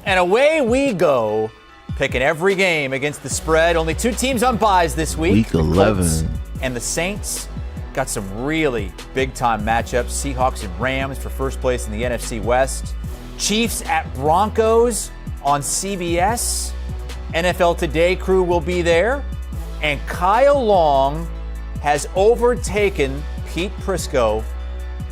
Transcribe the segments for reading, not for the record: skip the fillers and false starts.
And away we go, picking every game against the spread. Only 2 teams on byes this week. Week 11. The Colts and the Saints. Got some really big-time matchups. Seahawks and Rams for first place in the NFC West. Chiefs at Broncos on CBS. NFL Today crew will be there. And Kyle Long has overtaken Pete Prisco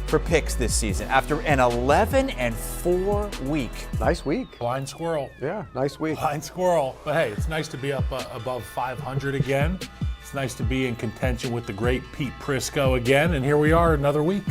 for picks this season after an 11-4 week. Nice week. Blind squirrel. Yeah, nice week. Blind squirrel. But hey, it's nice to be up above 500 again. It's nice to be in contention with the great Pete Prisco again. And here we are another week.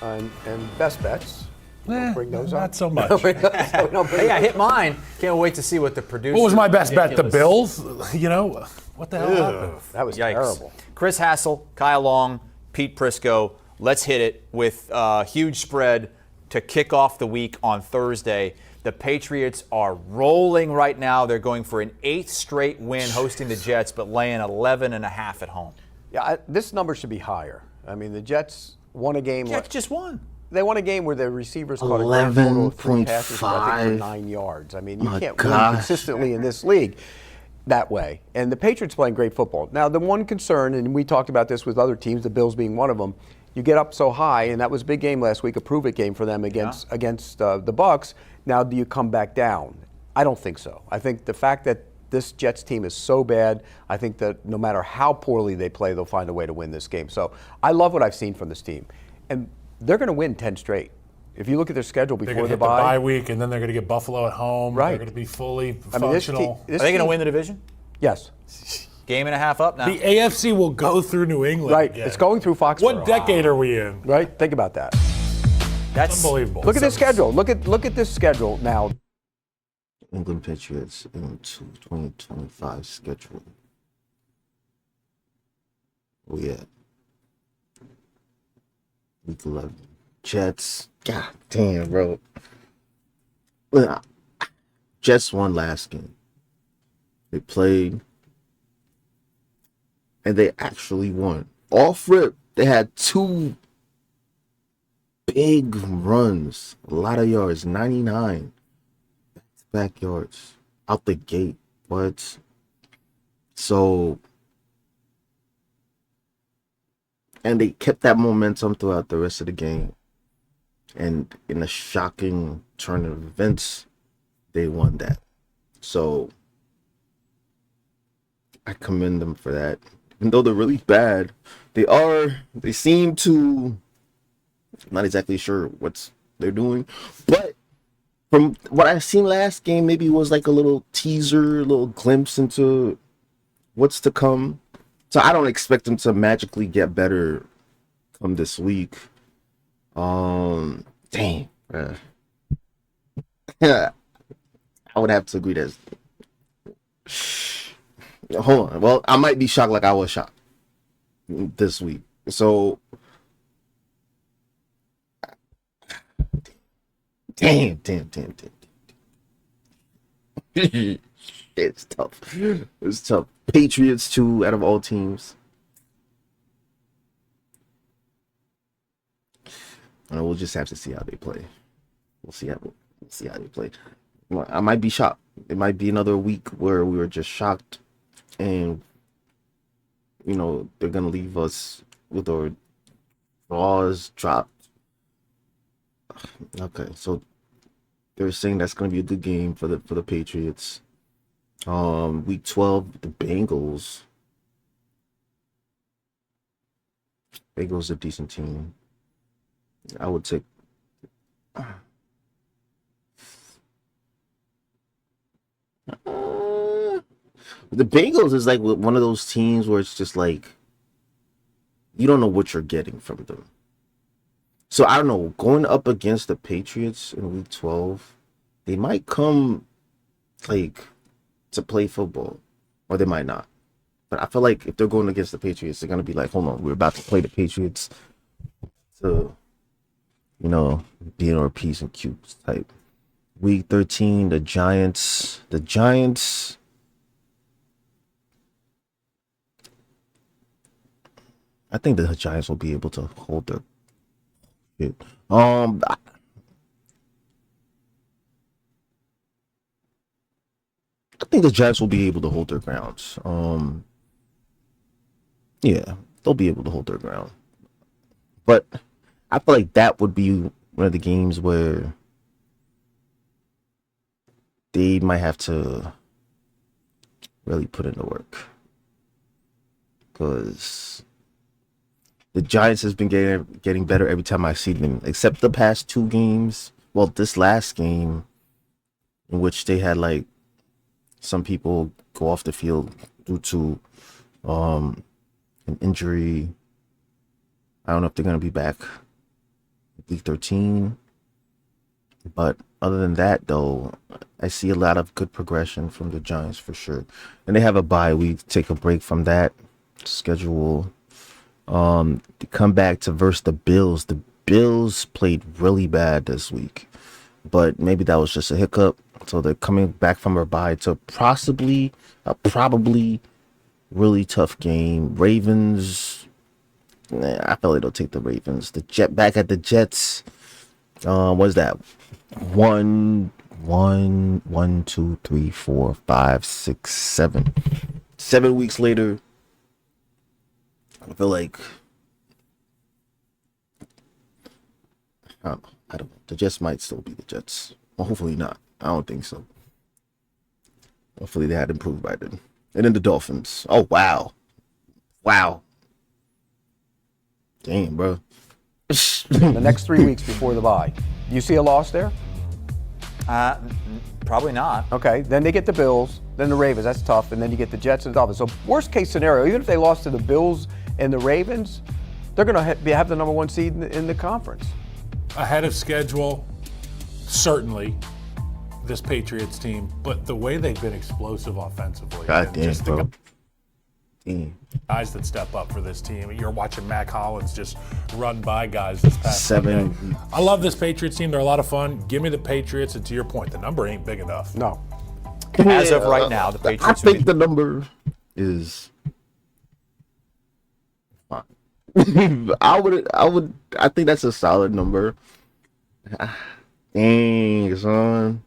And best bets. Don't bring those not up. so much. Hey, I hit mine. Can't wait to see what the producer. What was my best bet? The Ridiculous. Bills? You know, what the hell happened? That was Yikes. terrible. Chris Hassel, Kyle Long, Pete Prisco. Let's hit it with a huge spread to kick off the week on Thursday. The Patriots are rolling right now. They're going for an 8th straight win hosting the Jets, but laying 11.5 at home. Yeah, this number should be higher. I mean, the Jets won a game. Jets just won. They won a game where the receivers caught a grand total of 3 passes for, I think, for 9 yards. I mean, you can't win consistently in this league that way. And the Patriots playing great football. Now, the one concern, and we talked about this with other teams, the Bills being one of them, you get up so high, and that was a big game last week, a prove-it game for them against the Bucs. Now, do you come back down? I don't think so. I think the fact that this Jets team is so bad, I think that no matter how poorly they play, they'll find a way to win this game. So I love what I've seen from this team. And they're going to win 10 straight. If you look at their schedule before They're the going to hit the bye bye week, and then they're going to get Buffalo at home. Right. They're going to be fully I mean, functional. Are they going to win the division? Yes. Game and a half up now. The AFC will go through New England. Right. again. It's going through Foxborough. What decade are we in? Right? Think about that. That's Unbelievable. Look at this schedule. Look at this schedule now. England Patriots in 2025 schedule. Oh yeah. Week 11. Jets. God damn, bro. Well, Jets won last game. They played. And they actually won. Off rip, they had 2 big runs. A lot of yards. 99. Back yards out the gate. What? So, and they kept that momentum throughout the rest of the game. And in a shocking turn of events, they won that. So, I commend them for that. Even though they're really bad, they seem to, I'm not exactly sure what they're doing, but from what I've seen last game, maybe it was like a little teaser, a little glimpse into what's to come. So I don't expect them to magically get better come this week. Dang. Yeah, I would have to agree that. Hold on. Well, I might be shocked like I was shocked this week. So, damn. It's tough. It's tough. Patriots, too, out of all teams. We'll just have to see how they play. We'll see how they play. I might be shocked. It might be another week where we were just shocked, and they're gonna leave us with our jaws dropped. Okay, so they're saying that's gonna be a good game for the Patriots. Week 12, the Bengals. Bengals are a decent team. I would take. The Bengals is like one of those teams where it's just like you don't know what you're getting from them. So I don't know, going up against the Patriots in week 12, they might come like to play football, or they might not. But I feel like if they're going against the Patriots, they're gonna be like, hold on, we're about to play the Patriots to be in our P's and Q's type. Week 13, the Giants. I think the Giants will be able to hold their shit. think the Giants will be able to hold their grounds. Yeah, they'll be able to hold their ground. But I feel like that would be one of the games where they might have to really put in the work. Because the Giants has been getting better every time I see them, except the past 2 games. Well, this last game, in which they had like some people go off the field due to an injury. I don't know if they're gonna be back week 13. But other than that, though, I see a lot of good progression from the Giants for sure. And they have a bye week, take a break from that schedule. To come back to versus the Bills. The Bills played really bad this week, but maybe that was just a hiccup. So they're coming back from their bye to probably really tough game. Ravens, I feel like they'll take the Ravens. Back at the Jets. What is that? 1, 2, 3, 4, 5, 6, 7. 7 weeks later, I feel like I don't know. The Jets might still be the Jets. Well, hopefully not. I don't think so. Hopefully they had improved by then. And then the Dolphins. Oh wow. Damn, bro. The next 3 weeks before the bye. You see a loss there? Probably not. Okay, then they get the Bills, then the Ravens. That's tough, and then you get the Jets and the Dolphins. So worst case scenario, even if they lost to the Bills and the Ravens, they're going to have the number 1 seed in the conference. Ahead of schedule, certainly, this Patriots team, but the way they've been explosive offensively. God damn, bro. Guys that step up for this team. You're watching Mac Hollins just run by guys this past Sunday. I love this Patriots team. They're a lot of fun. Give me the Patriots, and to your point, the number ain't big enough. No. As of right now, the Patriots. I think the number is fine. I think that's a solid number. Dang, son.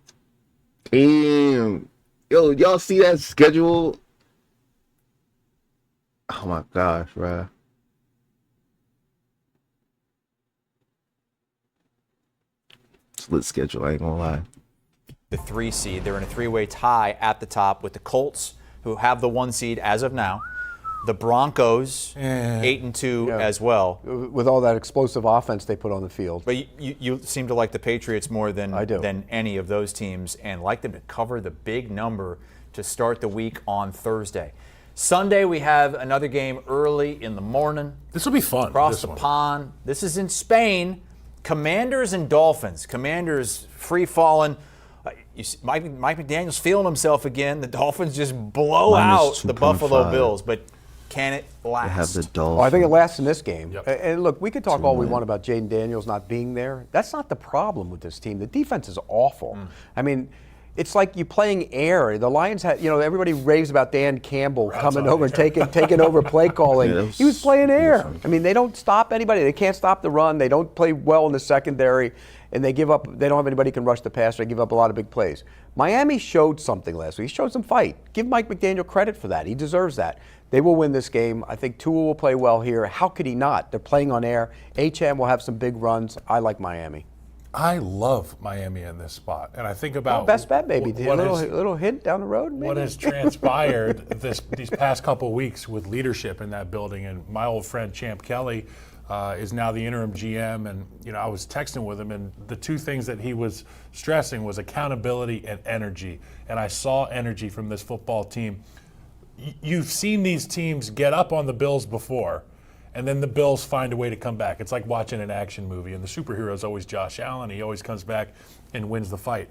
Damn. Yo, y'all see that schedule? Oh my gosh, bro. Split schedule, I ain't gonna lie. The 3 seed. They're in a 3-way tie at the top with the Colts, who have the 1 seed as of now. The Broncos, 8-2 as well. With all that explosive offense they put on the field. But you seem to like the Patriots more than I do. than any of those teams, and like them to cover the big number to start the week on Thursday. Sunday, we have another game early in the morning. This will be fun. Across the pond. This is in Spain. Commanders and Dolphins. Commanders free-falling. Mike McDaniel's feeling himself again. The Dolphins just blow out the Buffalo Bills. But can it last? They have the Dolphins. Oh, I think it lasts in this game. Yep. And look, we could talk all we want about Jaden Daniels not being there. That's not the problem with this team. The defense is awful. I mean, it's like you playing air. The Lions had, everybody raves about Dan Campbell coming over and taking over play calling. Yeah, he was playing air. I mean, they don't stop anybody. They can't stop the run. They don't play well in the secondary, and they give up. They don't have anybody who can rush the passer. They give up a lot of big plays. Miami showed something last week. He showed some fight. Give Mike McDaniel credit for that. He deserves that. They will win this game. I think Tua will play well here. How could he not? They're playing on air. HM will have some big runs. I like Miami. I love Miami in this spot, and I think about best bet, maybe. A little hint down the road, maybe. What has transpired these past couple of weeks with leadership in that building, and my old friend Champ Kelly is now the interim GM, and I was texting with him, and the 2 things that he was stressing was accountability and energy, and I saw energy from this football team. You've seen these teams get up on the Bills before, and then the Bills find a way to come back. It's like watching an action movie, and the superhero is always Josh Allen. He always comes back and wins the fight.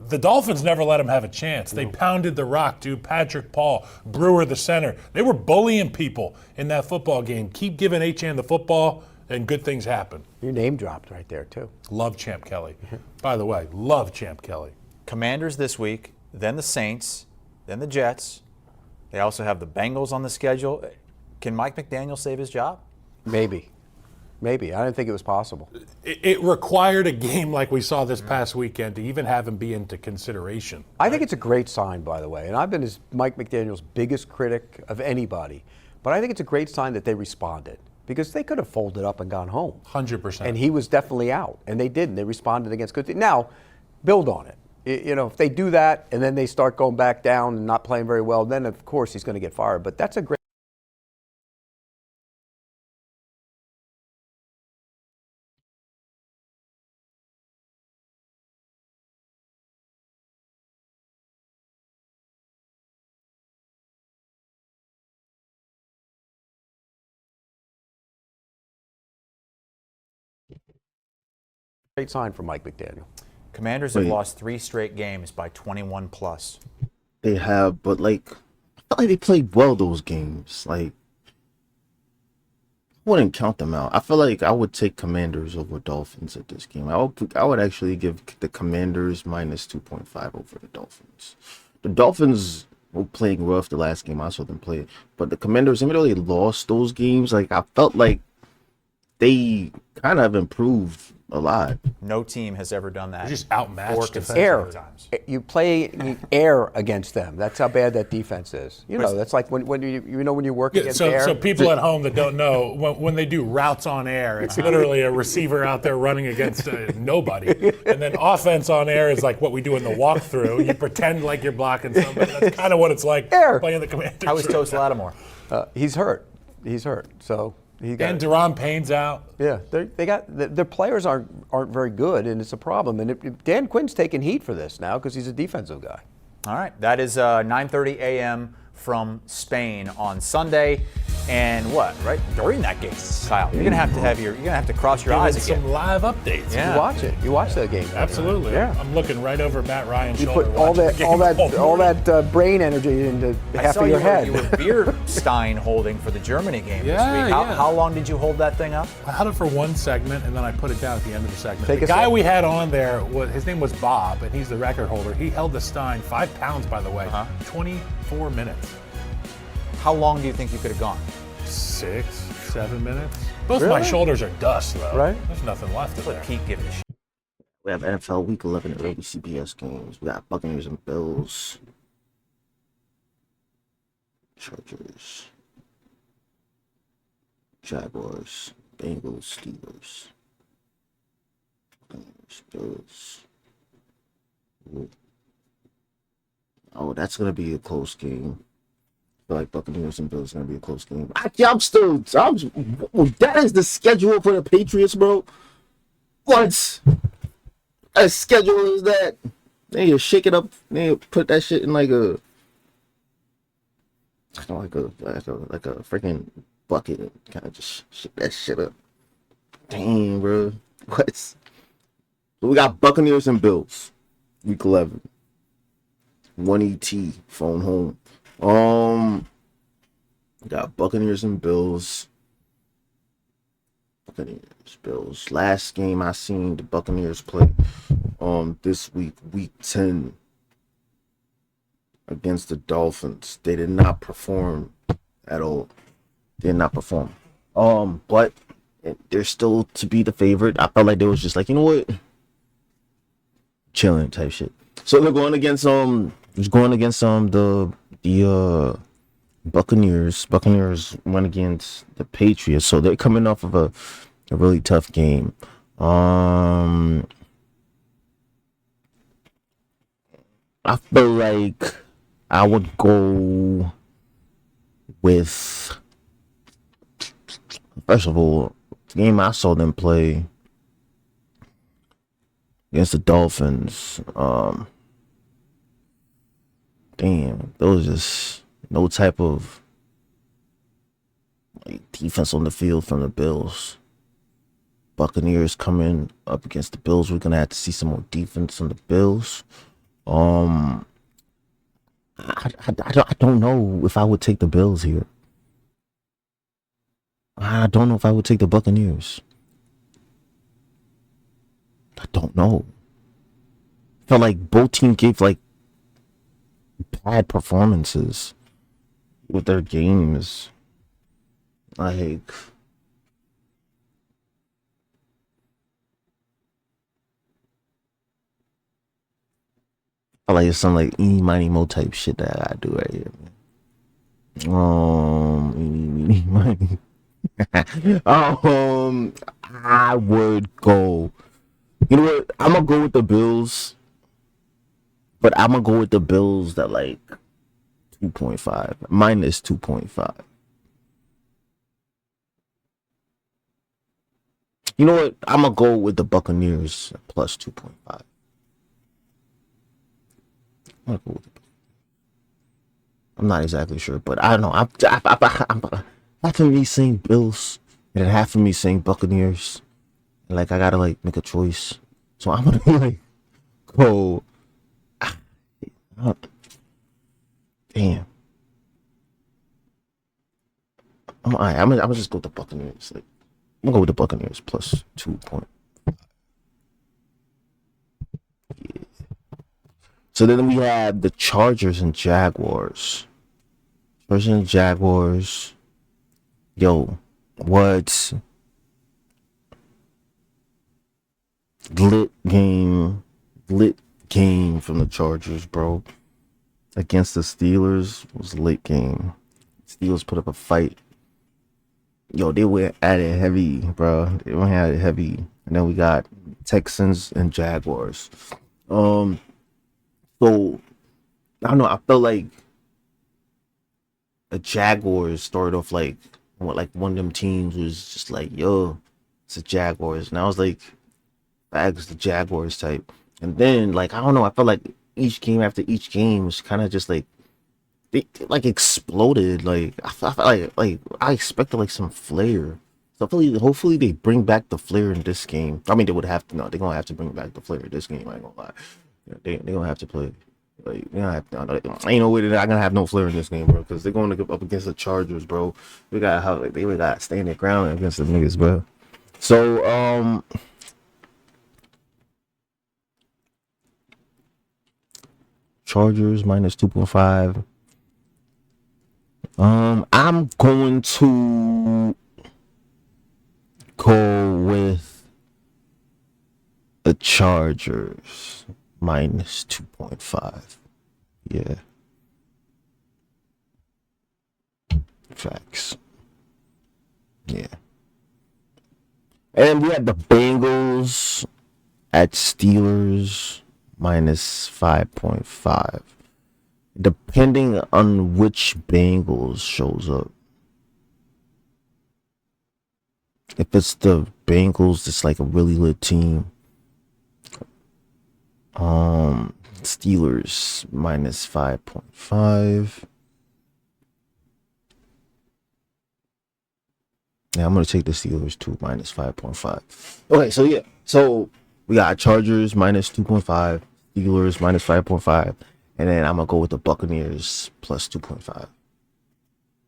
The Dolphins never let him have a chance. They pounded the rock, dude. Patrick Paul, Brewer, the center. They were bullying people in that football game. Keep giving Achane the football, and good things happen. Your name dropped right there, too. Love Champ Kelly. By the way, love Champ Kelly. Commanders this week, then the Saints, then the Jets. They also have the Bengals on the schedule. Can Mike McDaniel save his job? Maybe. Maybe. I didn't think it was possible. It required a game like we saw this past weekend to even have him be into consideration. I think it's a great sign, by the way. And I've been Mike McDaniel's biggest critic of anybody. But I think it's a great sign that they responded. Because they could have folded up and gone home. 100%. And he was definitely out. And they didn't. They responded against good teams. Now, build on it. If they do that and then they start going back down and not playing very well, then of course he's going to get fired. But that's a great sign for Mike McDaniel. Commanders have lost 3 straight games by 21 plus. They have, but I felt like they played well those games. I wouldn't count them out. I feel like I would take Commanders over Dolphins at this game. I would actually give the Commanders minus 2.5 over the Dolphins. The Dolphins were playing rough the last game I saw them play, but the Commanders, even though they lost those games, I felt like they kind of improved a lot. No team has ever done that. They're just outmatched Air. times. You play air against them. That's how bad that defense is. That's like when you work against air. So people at home that don't know, when they do routes on air, it's literally a receiver out there running against nobody. And then offense on air is like what we do in the walkthrough. You pretend like you're blocking somebody. That's kind of what it's like playing the Commanders. How is Toast Lattimore? He's hurt. So and Deron Payne's out. Yeah, their players aren't very good, and it's a problem. And Dan Quinn's taking heat for this now because he's a defensive guy. All right, that is 9:30 a.m. from Spain on Sunday, and right during that game, Kyle, you're gonna have to cross your eyes again. Some live updates. Yeah. You watch it. You watch that game. Absolutely. Yeah. I'm looking right over Matt Ryan's You shoulder. put all that brain energy into half of your head. You were beer stein holding for the Germany game this week. How long did you hold that thing up? I held it for one segment, and then I put it down at the end of the segment. Take the a guy sip. we had on there, his name was Bob, and he's the record holder. He held the stein, 5 pounds, by the way, 24 minutes. How long do you think you could have gone? 6, 7 minutes. Both Really? my shoulders are dust, though. Right. There's nothing left of there. Pete giving a shit. We have NFL Week 11 early CBS games. We got Buccaneers and Bills. Chargers. Jaguars. Bengals. Steelers. Buccaneers. Bills. Ooh. Oh, that's going to be a close game. I feel like Buccaneers and Bills is going to be a close game. That is the schedule for the Patriots, bro. What? A schedule is that? They need to shake it up. They need to put that shit in like a freaking bucket and kind of just shake that shit up. Dang, bro. What? So we got Buccaneers and Bills, Week 11. 1 ET, phone home. Got Buccaneers and Bills. Buccaneers, Bills. Last game I seen the Buccaneers play this week, Week 10, against the Dolphins. They did not perform at all. They did not perform. But they're still to be the favorite. I felt like they was just like, you know what? Chilling type shit. So they're going against the Buccaneers. Buccaneers went against the Patriots, so they're coming off of a really tough game. I feel like I would go with, first of all, the game I saw them play against the Dolphins. Damn, there was just no type of defense on the field from the Bills. Buccaneers coming up against the Bills. We're gonna have to see some more defense on the Bills. I don't know if I would take the Bills here. I don't know if I would take the Buccaneers. I don't know. I felt like both teams gave bad performances with their games. feel like it's some like eeny miny mo type shit that I gotta do right here, man. Eeny miny. I would go. You know what? I'm gonna go with the Bills, but I'm gonna go with the Bills that like 2.5 minus 2.5. You know what? I'm gonna go with the Buccaneers plus 2.5. I'm not exactly sure, but I don't know. I'm half of me saying Bills, and then half of me saying Buccaneers. And like I gotta like make a choice, so I'm gonna like go. Damn. I'm gonna just go with the Buccaneers. Like, I'm gonna go with the Buccaneers plus 2 point. Yeah. So then we have the Chargers and Jaguars. Chargers and Jaguars. Yo, what? Lit game from the Chargers, bro. Against the Steelers was a late game. Steelers put up a fight. Yo, they went at it heavy, bro. They went at it heavy. And then we got Texans and Jaguars. So I don't know. I felt like the Jaguars started off like one of them teams was just like, yo, it's the Jaguars. And I was like, bags the Jaguars type. And then like I don't know, I felt like each game after each game was kind of just like they like exploded. Like I felt like I expected like some flair. So hopefully they bring back the flair in this game. I mean they would have to. No, they're gonna have to bring back the flair in this game. I ain't gonna lie. They gonna have to play. Like you know, ain't no way that I'm gonna have no flair in this game, bro. Because they're going to go up against the Chargers, bro. They got to stand their ground against the niggas, bro. So Chargers minus 2.5. I'm going to go with the Chargers minus 2.5. Yeah. Facts. Yeah. And we had the Bengals at Steelers minus 5.5. Depending on which Bengals shows up. If it's the Bengals, it's like a really lit team. Steelers minus 5.5. Yeah, I'm gonna take the Steelers too, minus 5.5. Okay, so yeah, so we got Chargers minus 2.5, Steelers minus 5.5, and then I'm gonna go with the Buccaneers plus 2.5.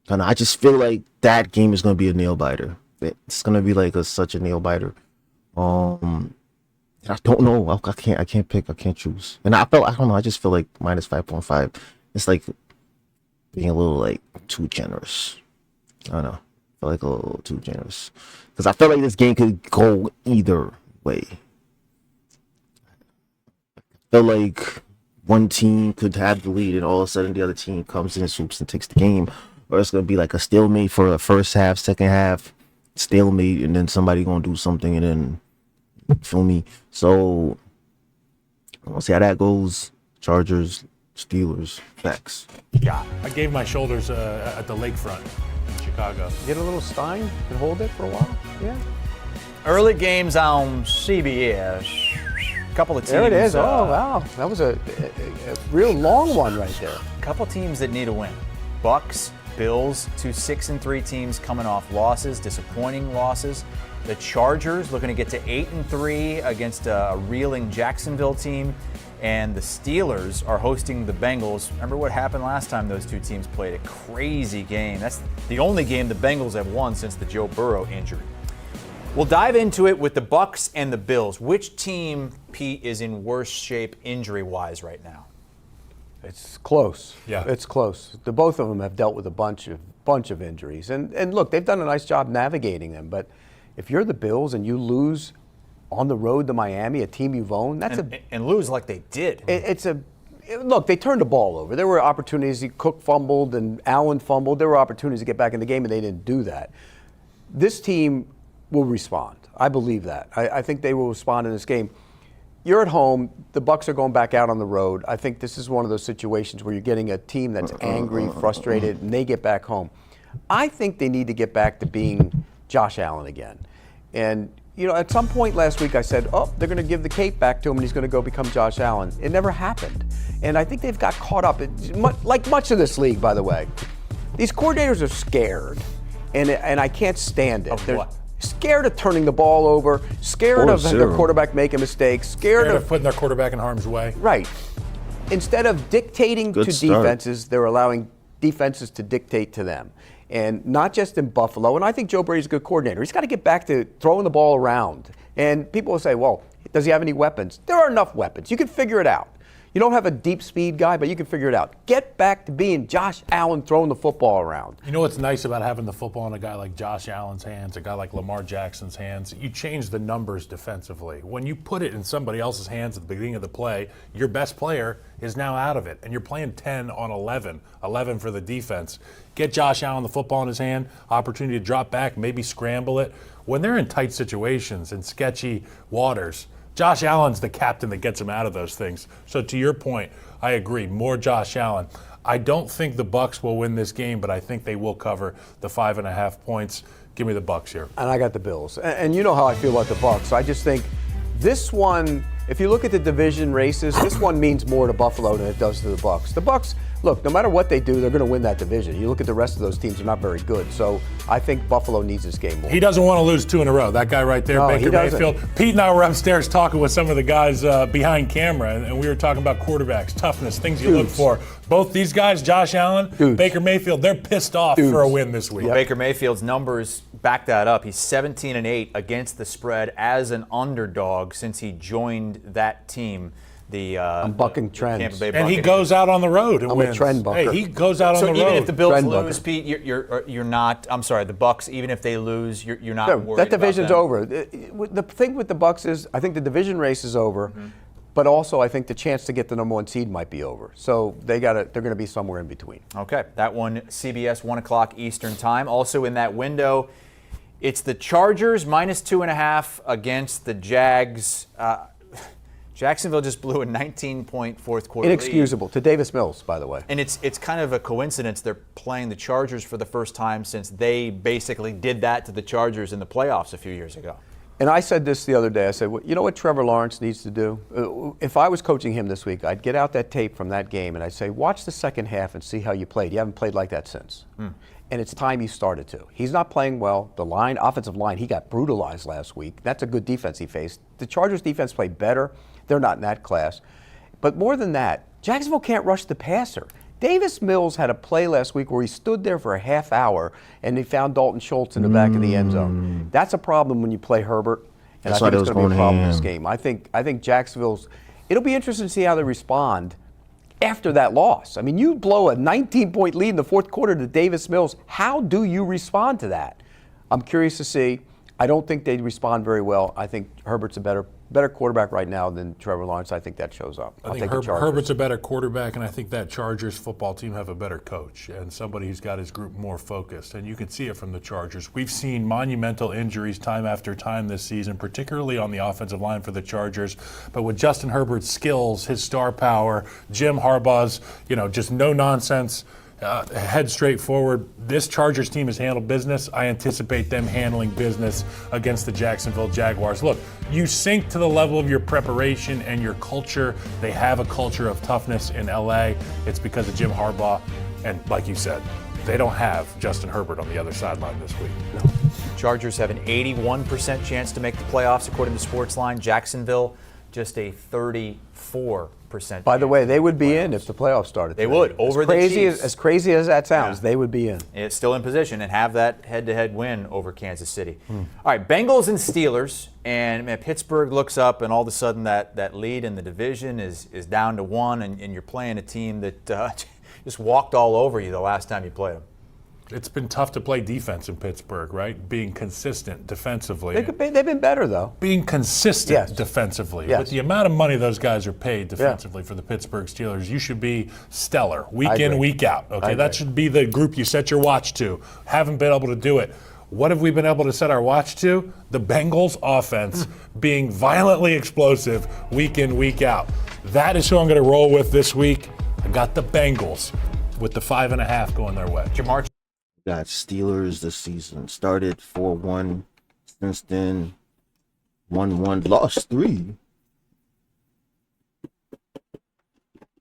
And I just feel like that game is gonna be a nail biter. It's gonna be like such a nail biter. I don't know. I can't pick. I can't choose. And I don't know. I just feel like minus 5.5. It's like being a little like too generous. I don't know. I feel like a little too generous because I feel like this game could go either way. I feel like one team could have the lead and all of a sudden the other team comes in and swoops and takes the game, or it's gonna be like a stalemate for the first half, second half, stalemate, and then somebody gonna do something and then. Feel me? So I want to see how that goes. Chargers, Steelers, facts. Yeah, I gave my shoulders at the lakefront in Chicago. Get a little Stein and hold it for a while. Yeah. Early games on CBS. Couple of teams. There it is. Oh wow, that was a real long one right there. Couple teams that need a win. Bucks, Bills, 2 6-3 teams coming off losses, disappointing losses. The Chargers looking to get to 8-3 against a reeling Jacksonville team. And the Steelers are hosting the Bengals. Remember what happened last time those two teams played? A crazy game. That's the only game the Bengals have won since the Joe Burrow injury. We'll dive into it with the Bucks and the Bills. Which team, Pete, is in worse shape injury-wise right now? It's close. Yeah. It's close. The both of them have dealt with a bunch of injuries. And look, they've done a nice job navigating them, but if you're the Bills and you lose on the road to Miami, a team you've owned, and lose like they did. It's look, they turned the ball over. There were opportunities. Cook fumbled and Allen fumbled. There were opportunities to get back in the game, and they didn't do that. This team will respond. I believe that. I think they will respond in this game. You're at home. The Bucs are going back out on the road. I think this is one of those situations where you're getting a team that's angry, frustrated, and they get back home. I think they need to get back to being Josh Allen again. And, you know, at some point last week I said, oh, they're going to give the cape back to him and he's going to go become Josh Allen. It never happened. And I think they've got caught up, like much of this league, by the way. These coordinators are scared, and I can't stand it. They're scared of turning the ball over, scared of their quarterback making mistakes, scared of putting their quarterback in harm's way. Right. Instead of dictating to defenses, they're allowing defenses to dictate to them. And not just in Buffalo. And I think Joe Brady's a good coordinator. He's got to get back to throwing the ball around. And people will say, well, does he have any weapons? There are enough weapons. You can figure it out. You don't have a deep speed guy, but you can figure it out. Get back to being Josh Allen throwing the football around. You know what's nice about having the football in a guy like Josh Allen's hands, a guy like Lamar Jackson's hands? You change the numbers defensively. When you put it in somebody else's hands at the beginning of the play, your best player is now out of it, and you're playing 10 on 11 for the defense. Get Josh Allen the football in his hand, opportunity to drop back, maybe scramble it. When they're in tight situations and sketchy waters, Josh Allen's the captain that gets him out of those things. So to your point, I agree, more Josh Allen. I don't think the Bucs will win this game, but I think they will cover the 5.5 points. Give me the Bucs here. And I got the Bills. And you know how I feel about the Bucs. I just think this one, if you look at the division races, this one means more to Buffalo than it does to the Bucs. The Bucs, look, no matter what they do, they're going to win that division. You look at the rest of those teams, they're not very good. So I think Buffalo needs this game more. He doesn't want to lose 2 in a row. That guy right there, Baker Mayfield. Pete and I were upstairs talking with some of the guys behind camera, and we were talking about quarterbacks, toughness, things you look for. Both these guys, Josh Allen, Baker Mayfield, they're pissed off for a win this week. Yep. Baker Mayfield's numbers back that up. He's 17-8 against the spread as an underdog since he joined that team. I'm bucking trends. And he goes out on the road and wins. I'm a trend bucker. Hey, he goes out on the road. So even if the Bills lose, Pete, you're not. I'm sorry, the Bucs. Even if they lose, you're not worried. That division's about over. The thing with the Bucs is, I think the division race is over, but also I think the chance to get the number 1 seed might be over. So they're going to be somewhere in between. Okay, that one CBS 1 o'clock Eastern time. Also in that window, it's the Chargers -2.5 against the Jags. Jacksonville just blew a 19-point fourth quarter Inexcusable lead. To Davis Mills, by the way. And it's kind of a coincidence they're playing the Chargers for the first time since they basically did that to the Chargers in the playoffs a few years ago. And I said this the other day. I said, well, you know what Trevor Lawrence needs to do? If I was coaching him this week, I'd get out that tape from that game and I'd say, watch the second half and see how you played. You haven't played like that since. And it's time you started to. He's not playing well. The offensive line, he got brutalized last week. That's a good defense he faced. The Chargers defense played better. They're not in that class. But more than that, Jacksonville can't rush the passer. Davis Mills had a play last week where he stood there for a half hour and he found Dalton Schultz in the back of the end zone. That's a problem when you play Herbert, and I think it's going to be a problem in this game. I think Jacksonville's – it'll be interesting to see how they respond after that loss. I mean, you blow a 19-point lead in the fourth quarter to Davis Mills. How do you respond to that? I'm curious to see. I don't think they'd respond very well. I think Herbert's a better quarterback right now than Trevor Lawrence. I think that shows up. I think Herbert's a better quarterback, and I think that Chargers football team have a better coach and somebody who's got his group more focused. And you can see it from the Chargers. We've seen monumental injuries time after time this season, particularly on the offensive line for the Chargers. But with Justin Herbert's skills, his star power, Jim Harbaugh's, just no nonsense, head straight forward. This Chargers team has handled business. I anticipate them handling business against the Jacksonville Jaguars. Look, you sink to the level of your preparation and your culture. They have a culture of toughness in LA. It's because of Jim Harbaugh. And like you said, they don't have Justin Herbert on the other sideline this week. No. Chargers have an 81% chance to make the playoffs, according to Sportsline. Jacksonville, just a 34%. By the way, they would be in if the playoffs started. They would, over the Chiefs. As crazy as that sounds, they would be in. It's still in position and have that head-to-head win over Kansas City. All right, Bengals and Steelers, and Pittsburgh looks up, and all of a sudden that lead in the division is down to 1, and you're playing a team that just walked all over you the last time you played them. It's been tough to play defense in Pittsburgh, right? Being consistent defensively. They've been better, though. Being consistent Yes. defensively. Yes. With the amount of money those guys are paid defensively for the Pittsburgh Steelers, you should be stellar week in, agree. week out. Okay, I that agree. should be the group you set your watch to. Haven't been able to do it. What have we been able to set our watch to? The Bengals offense being violently explosive week in, week out. That is who I'm going to roll with this week. I got the Bengals with the 5.5 going their way. Jamar, Got Steelers this season. Started 4-1. Since then, 1-1. Lost 3.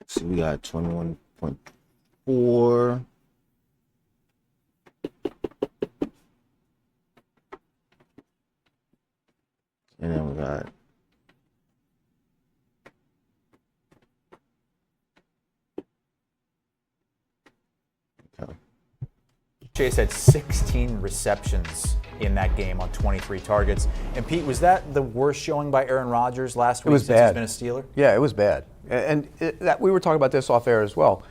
See, we got 21.4. And then we got Chase had 16 receptions in that game on 23 targets. And Pete, was that the worst showing by Aaron Rodgers last week was since bad. he's been a Steeler? Yeah, it was bad. And we were talking about this off air as well.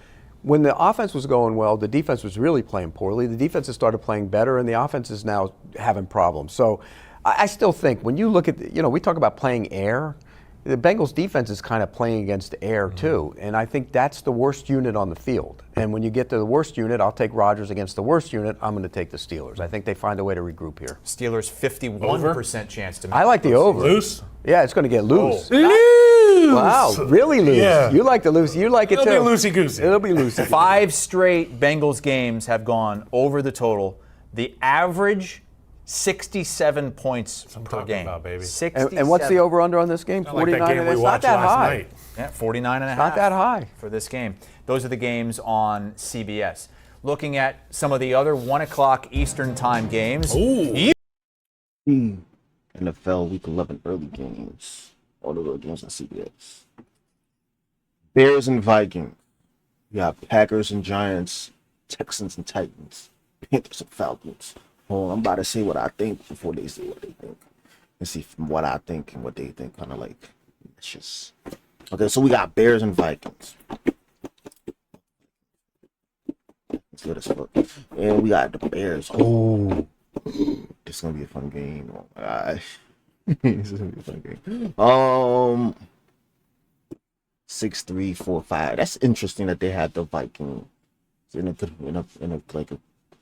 When the offense was going well, the defense was really playing poorly. The defense has started playing better, and the offense is now having problems. So I still think when you look at, we talk about playing air. The Bengals defense is kind of playing against air too, and I think that's the worst unit on the field. And when you get to the worst unit, I'll take Rodgers against the worst unit. I'm going to take the Steelers. I think they find a way to regroup here. Steelers 51% chance to make I like the over. Loose? Yeah, it's going to get loose. Loose! Wow, really loose. Yeah. You like the loose. You like it It'll too. be loosey-goosey. It'll be loosey. 5 straight Bengals games have gone over the total. The average 67 points per talking game. about, baby. 67. And what's the over/under on this game? Not like that game we It's not watched that last high. night. Yeah, 49 and a half. Not that high. For this game. Those are the games on CBS. Looking at some of the other 1 o'clock Eastern time games. Ooh. NFL Week 11 early games. All the early games on CBS. Bears and Vikings. We got Packers and Giants, Texans and Titans, Panthers and Falcons. Oh, I'm about to say what I think before they say what they think. And see from what I think and what they think, kind of like, it's just. Okay, so we got Bears and Vikings. It's good as fuck. And we got the Bears. Oh, this is gonna be a fun game. Oh my gosh. This is gonna be a fun game. 6-3-4-5. That's interesting that they had the Vikings in a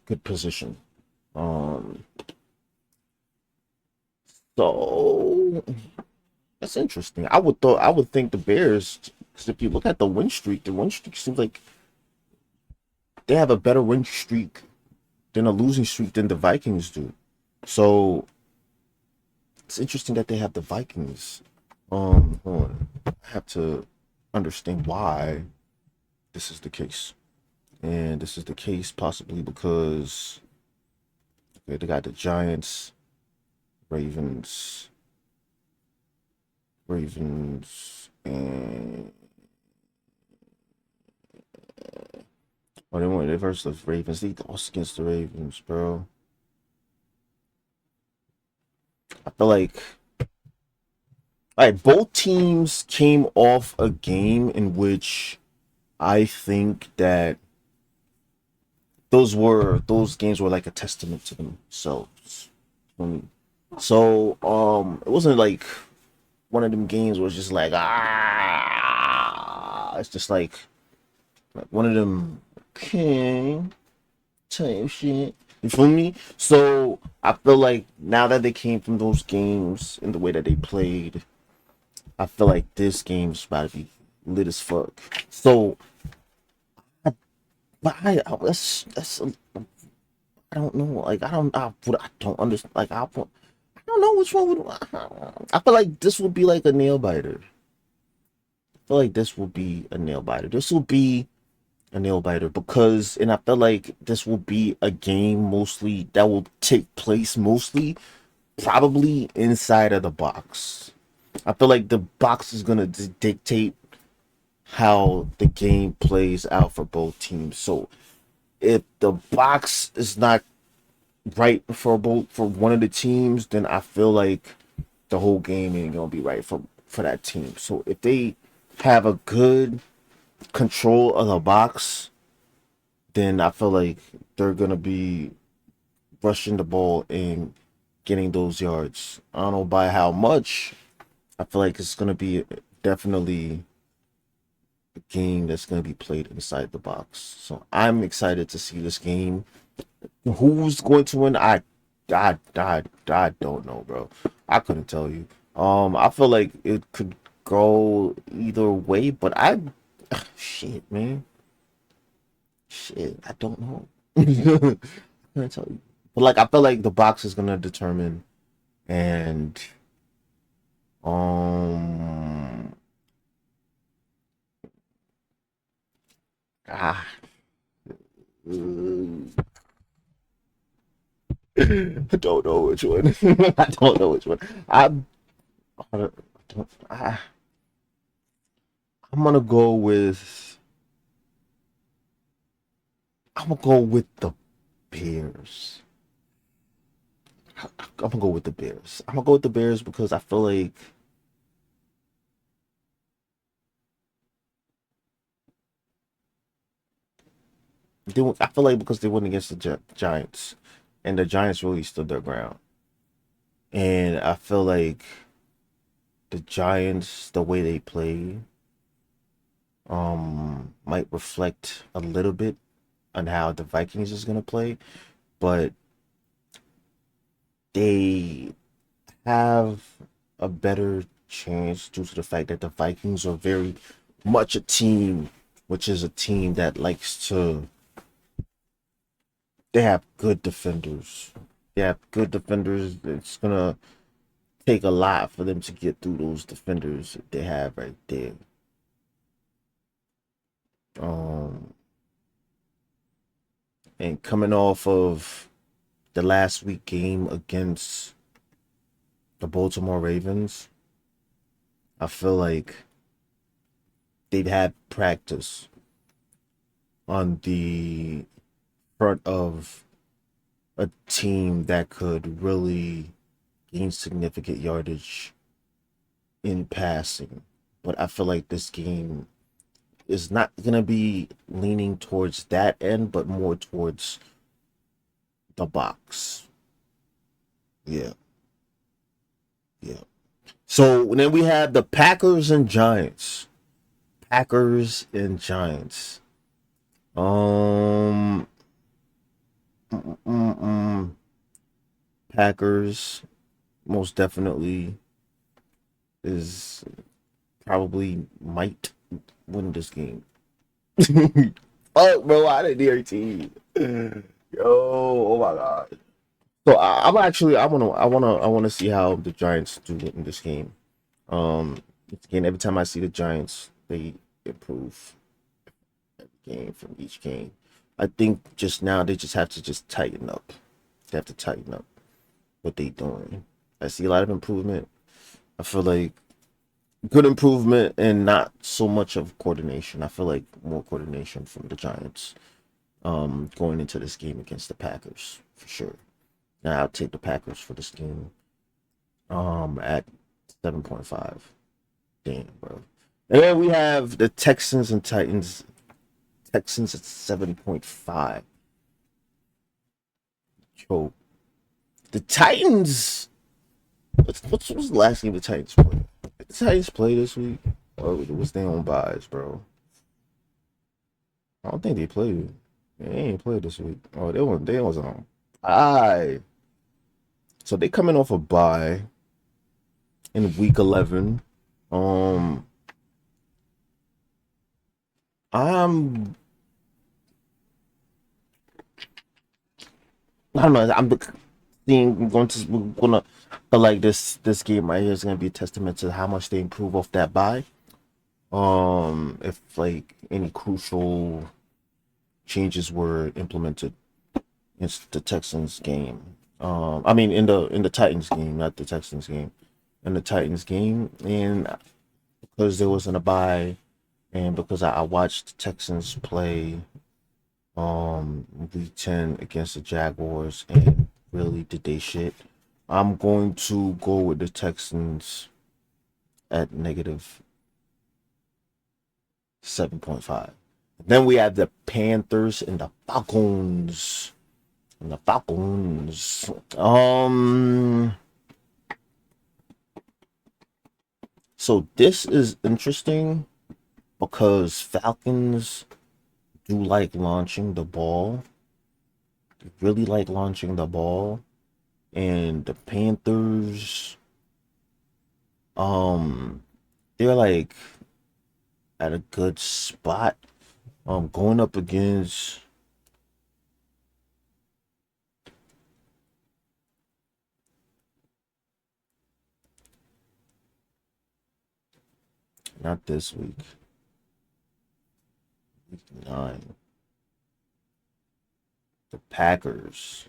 good position. So that's interesting. I would think the Bears, because if you look at the win streak seems like they have a better win streak than a losing streak than the Vikings do. So it's interesting that they have the Vikings. Hold on. I have to understand why this is the case. And this is the case possibly because they got the Giants, Ravens, and they versus the Ravens. They lost against the Ravens, bro. I feel like both teams came off a game in which I think that those games were like a testament to themselves. So it wasn't like one of them games was just like it's just like one of them king type shit. You feel me? So I feel like now that they came from those games and the way that they played, I feel like this game's about to be lit as fuck. So I don't know. Like I don't understand. Like I don't know which one would. I feel like this would be like a nail biter. This will be a nail biter because, and I feel like this will be a game mostly that will take place probably inside of the box. I feel like the box is gonna dictate how the game plays out for both teams. So if the box is not right for one of the teams, then I feel like the whole game ain't gonna be right for that team. So if they have a good control of the box, then I feel like they're gonna be rushing the ball and getting those yards. I don't know by how much. I feel like it's gonna be definitely a game that's gonna be played inside the box. So I'm excited to see this game. Who's going to win? I don't know, bro. I couldn't tell you. I feel like it could go either way, but shit, man. Shit, I don't know. I can't tell you. But like, I feel like the box is gonna determine, and ah, I don't know which one. I don't know which one. I don't, I'm gonna go with. I'm gonna go with the Bears. I'm gonna go with the Bears. I'm gonna go with the Bears because I feel like I feel like because they went against the Giants, and the Giants really stood their ground, and I feel like the Giants, the way they play, might reflect a little bit on how the Vikings is gonna play, but they have a better chance due to the fact that the Vikings are very much a team, which is a team that likes to. They have good defenders. They have good defenders. It's gonna take a lot for them to get through those defenders that they have right there. And coming off of the last week game against the Baltimore Ravens, I feel like they've had practice on the front of a team that could really gain significant yardage in passing. But I feel like this game is not going to be leaning towards that end, but more towards the box. Yeah. Yeah. So then we have the Packers and Giants. Packers and Giants. Packers most definitely is probably might win this game. Oh, bro, I didn't hear team. Yo, oh my god. So I wanna see how the Giants do in this game. Again, every time I see the Giants, they improve every game from each game. I think just now they just have to just tighten up. They have to tighten up what they doing. I see a lot of improvement. I feel like good improvement and not so much of coordination. I feel like more coordination from the Giants going into this game against the Packers for sure. Now I'll take the Packers for this game at 7.5. Damn, bro. And then we have the Texans and Titans. Texans at 7.5. Yo, the Titans. What was the last game the Titans played? Did the Titans play this week? Or was they on buys, bro? I don't think they played. They ain't played this week. Oh, they was on. Aye. So they coming off a bye in week 11. I don't know. We're gonna feel like this game right here is gonna be a testament to how much they improve off that bye. If like any crucial changes were implemented in the Texans game. I mean in the Titans game, not the Texans game. In the Titans game, and because there wasn't a bye, and because I watched the Texans play week 10 against the Jaguars and really did they shit. I'm going to go with the Texans at negative 7.5. Then we have the Panthers and the Falcons. So this is interesting because Falcons do like launching the ball. They really like launching the ball. And the Panthers, they're like at a good spot. Going up against not this week. Week 9. The Packers.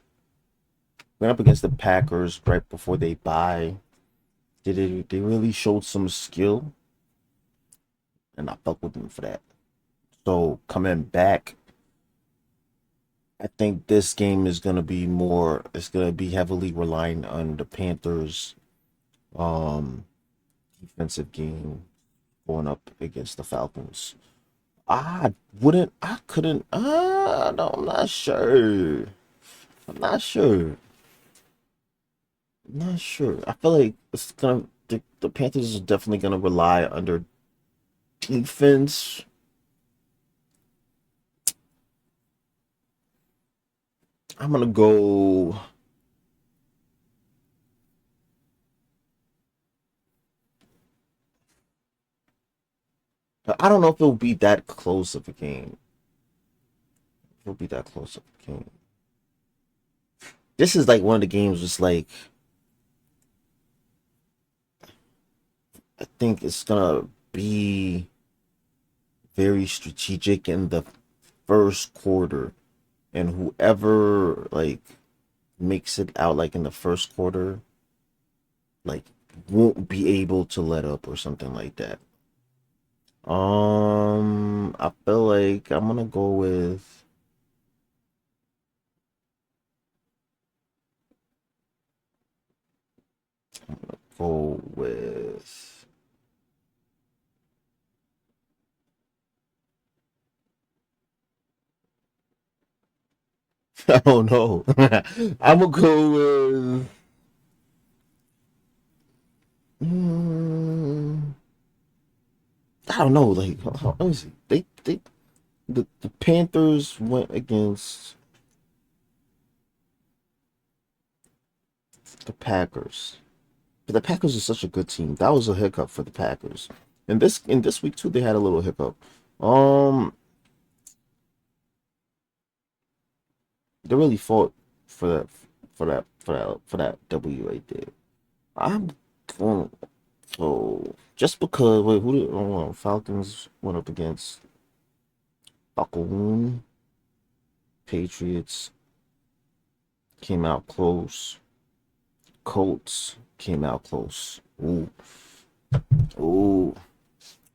Went up against the Packers right before they bye. They really showed some skill. And I fuck with them for that. So coming back, I think this game is gonna be more. It's gonna be heavily relying on the Panthers' defensive game going up against the Falcons. No, I'm not sure. I feel like the Panthers is definitely gonna rely on their defense. I'm gonna go. I don't know if it'll be that close of a game. This is like one of the games. It's like I think it's gonna be very strategic in the first quarter. And whoever like makes it out like in the first quarter, like won't be able to let up or something like that. I feel like I'm gonna go with I don't know. I'm gonna go with I don't know. Like, let me see. The Panthers went against the Packers, but the Packers are such a good team. That was a hiccup for the Packers. And this week too, they had a little hiccup. They really fought for that W right there. I'm going so just because Falcons went up against Falcon. Patriots came out close. Colts came out close. Ooh.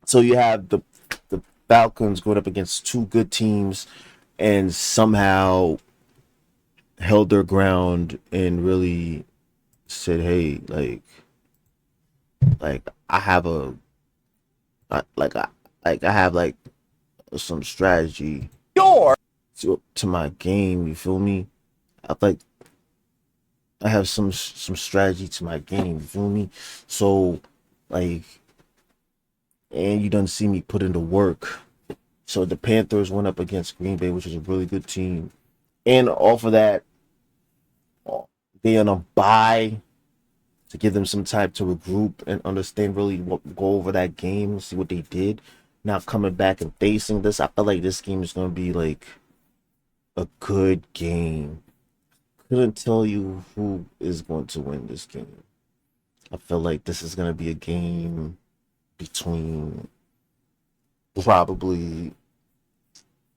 So you have the Falcons going up against two good teams and somehow held their ground and really said, hey, like I have some strategy to my game, you feel me? I have some strategy to my game, you feel me? So like, and you done see me put in the work. So the Panthers went up against Green Bay, which is a really good team. And off of that, they on a bye to give them some time to regroup and understand really go over that game, see what they did. Now coming back and facing this, I feel like this game is going to be like a good game. Couldn't tell you who is going to win this game. I feel like this is going to be a game between probably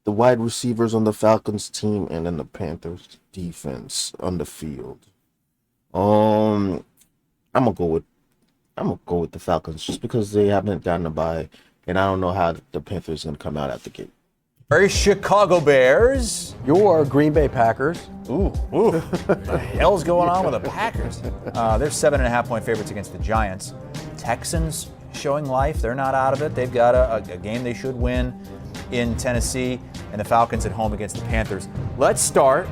the wide receivers on the Falcons team and then the Panthers defense on the field. I'm gonna go with the Falcons just because they haven't gotten a bye, and I don't know how the Panthers gonna come out at the gate. Very Chicago Bears. Your Green Bay Packers. Ooh. What the hell's going on with the Packers? They're 7.5-point favorites against the Giants. Texans showing life. They're not out of it. They've got a game they should win. in Tennessee, and the Falcons at home against the Panthers. Let's start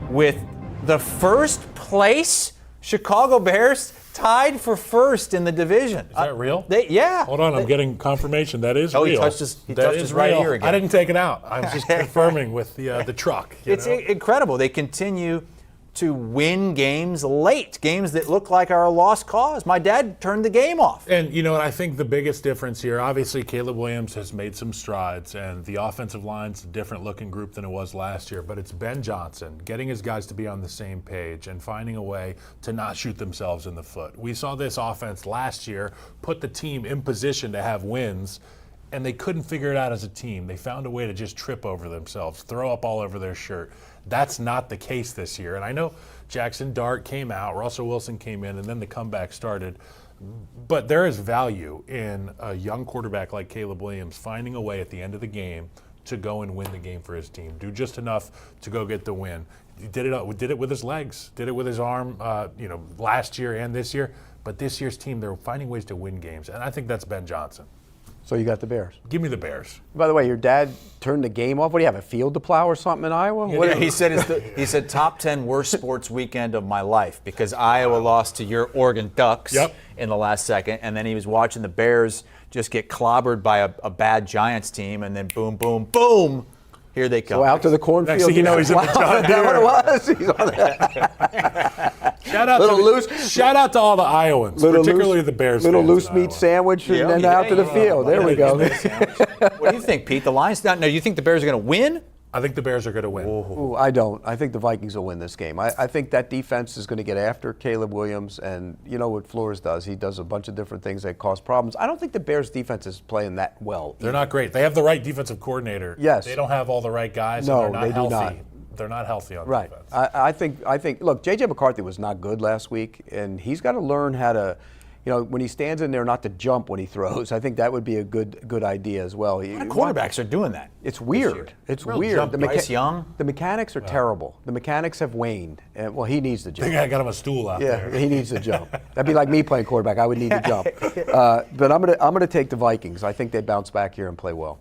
with the first place Chicago Bears tied for first in the division. Is that real? Yeah. Hold on, I'm getting confirmation. That is Oh, real. he touched his That right real. ear again. I didn't take it out. I was just confirming with the truck. It's incredible. They continue to win games late, games that look like are a lost cause. My dad turned the game off. And, you know what, I think the biggest difference here, obviously Caleb Williams has made some strides, and the offensive line's a different looking group than it was last year, but it's Ben Johnson getting his guys to be on the same page and finding a way to not shoot themselves in the foot. We saw this offense last year put the team in position to have wins, and they couldn't figure it out as a team. They found a way to just trip over themselves, throw up all over their shirt. That's not the case this year. And I know Jackson Dart came out, Russell Wilson came in, and then the comeback started. But there is value in a young quarterback like Caleb Williams finding a way at the end of the game to go and win the game for his team. Do just enough to go get the win. He did it with his legs, did it with his arm, last year and this year. But this year's team, they're finding ways to win games. And I think that's Ben Johnson. So you got the Bears. Give me the Bears. By the way, your dad turned the game off. What do you have, a field to plow or something in Iowa? Yeah, he said top 10 worst sports weekend of my life because Iowa lost to your Oregon Ducks in the last second, and then he was watching the Bears just get clobbered by a bad Giants team, and then boom, boom, boom, here they come. So out to the cornfield. Next thing you know, he's in the John Is that what Deere. it was? He's on that. Shout out to all the Iowans, particularly the Bears. Little fans loose in meat Iowa. sandwich and then out to the field. There we go. What do you think, Pete? The Lions? No, you think the Bears are going to win? I think the Bears are going to win. Ooh, I don't. I think the Vikings will win this game. I think that defense is going to get after Caleb Williams, and you know what Flores does. He does a bunch of different things that cause problems. I don't think the Bears' defense is playing that well. They're not great. They have the right defensive coordinator. Yes. They don't have all the right guys. No, and they're not they do healthy. not. They're not healthy on Right. defense. I think. Look, J.J. McCarthy was not good last week, and he's got to learn how to, when he stands in there, not to jump when he throws. I think that would be a good idea as well. Quarterbacks are doing that. It's weird. It's Real weird. jumpy. Bryce Young? The mechanics are terrible. The mechanics have waned. And, well, he needs to I jump. think I got him a stool out Yeah, there. he needs to jump. That'd be like me playing quarterback. I would need to jump. But I'm gonna take the Vikings. I think they bounce back here and play well.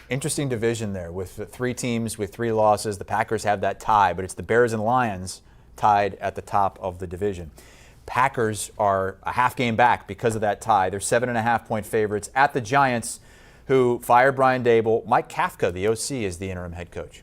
Interesting division there with the three teams with 3 losses. The Packers have that tie, but it's the Bears and Lions tied at the top of the division. Packers are a half game back because of that tie. They're 7.5-point favorites at the Giants, who fired Brian Dable. Mike Kafka, the OC, is the interim head coach.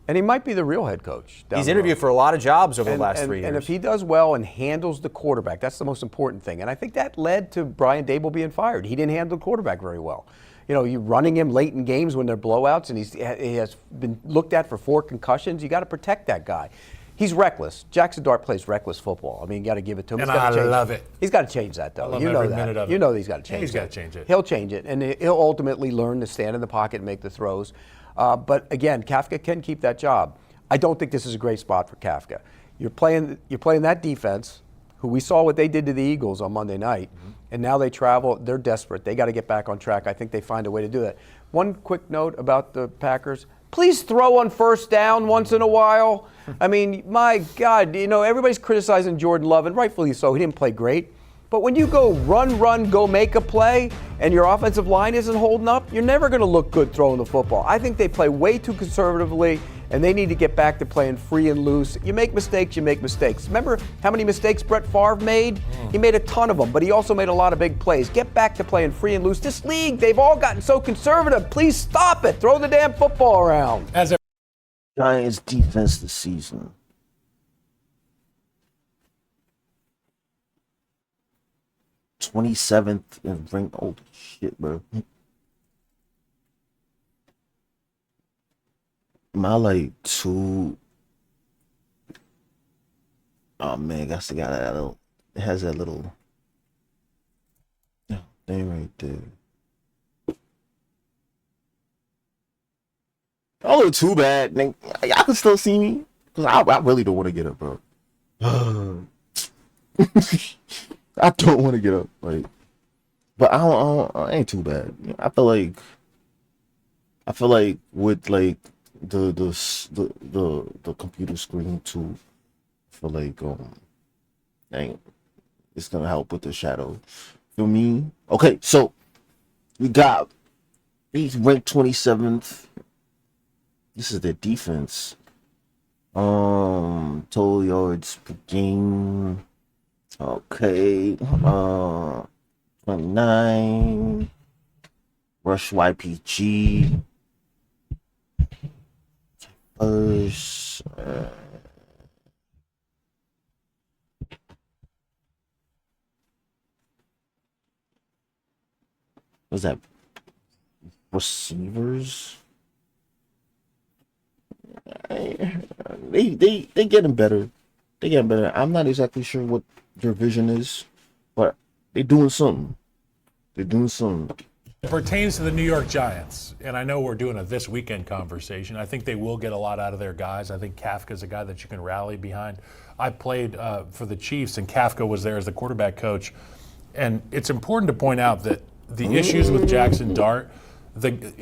And he might be the real head coach. He's interviewed for a lot of jobs over the last 3 years. And if he does well and handles the quarterback, that's the most important thing. And I think that led to Brian Dable being fired. He didn't handle the quarterback very well. You're running him late in games when they're blowouts, and he has been looked at for 4 concussions. You got to protect that guy. He's reckless. Jackson Dart plays reckless football. I mean, you got to give it to him. And He's gotta I change love it. He's got to change that, though. I love You know every that. minute of it. You know he's got to change Yeah, he's that. gotta change it. He'll change it, and he'll ultimately learn to stand in the pocket and make the throws. But again, Kafka can keep that job. I don't think this is a great spot for Kafka. You're playing that defense, who we saw what they did to the Eagles on Monday night, and now they travel. They're desperate. They got to get back on track. I think they find a way to do that. One quick note about the Packers. Please throw on first down once in a while. I mean, my God, everybody's criticizing Jordan Love, and rightfully so. He didn't play great. But when you go run, go make a play, and your offensive line isn't holding up, you're never going to look good throwing the football. I think they play way too conservatively, and they need to get back to playing free and loose. You make mistakes, you make mistakes. Remember how many mistakes Brett Favre made? He made a ton of them, but he also made a lot of big plays. Get back to playing free and loose. This league, they've all gotten so conservative. Please stop it. Throw the damn football around. As a Giants defense this season. 27th in rank. Holy shit, bro. Am I like 2? Oh man, that's the guy that little. It has that little thing right there. Oh, look too bad. Y'all can still see me. Cause I really don't want to get up, bro. I don't want to get up, but I ain't too bad. I feel like with like the computer screen too. I feel like it's gonna help with the shadow. For me, okay. So we got He's ranked 27th. This is their defense. Total yards per game. Okay. 29. Rush YPG. First. What's that? Receivers. They getting better. They getting better. I'm not exactly sure what their vision is, but they're doing something. They're doing something. It pertains to the New York Giants, and I know we're doing a this weekend conversation. I think they will get a lot out of their guys. I think Kafka's a guy that you can rally behind. I played for the Chiefs, and Kafka was there as the quarterback coach. And it's important to point out that the issues with Jackson Dart,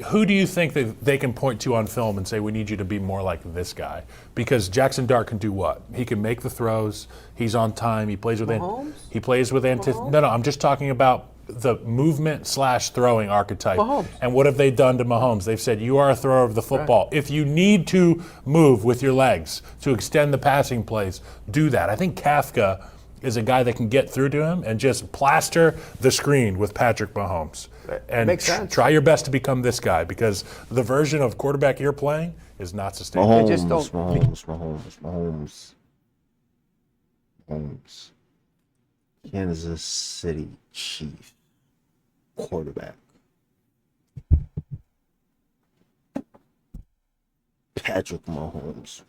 who do you think that they can point to on film and say, we need you to be more like this guy? Because Jackson Dart can do what? He can make the throws. He's on time. He plays with No, I'm just talking about the movement/throwing archetype. Mahomes. And what have they done to Mahomes? They've said, you are a thrower of the football. Right. If you need to move with your legs to extend the passing plays, do that. I think Kafka is a guy that can get through to him and just plaster the screen with Patrick Mahomes. And makes sense. Try your best to become this guy, because the version of quarterback you're playing is not sustainable. Mahomes, They just don't- Mahomes. Kansas City Chiefs quarterback. Patrick Mahomes.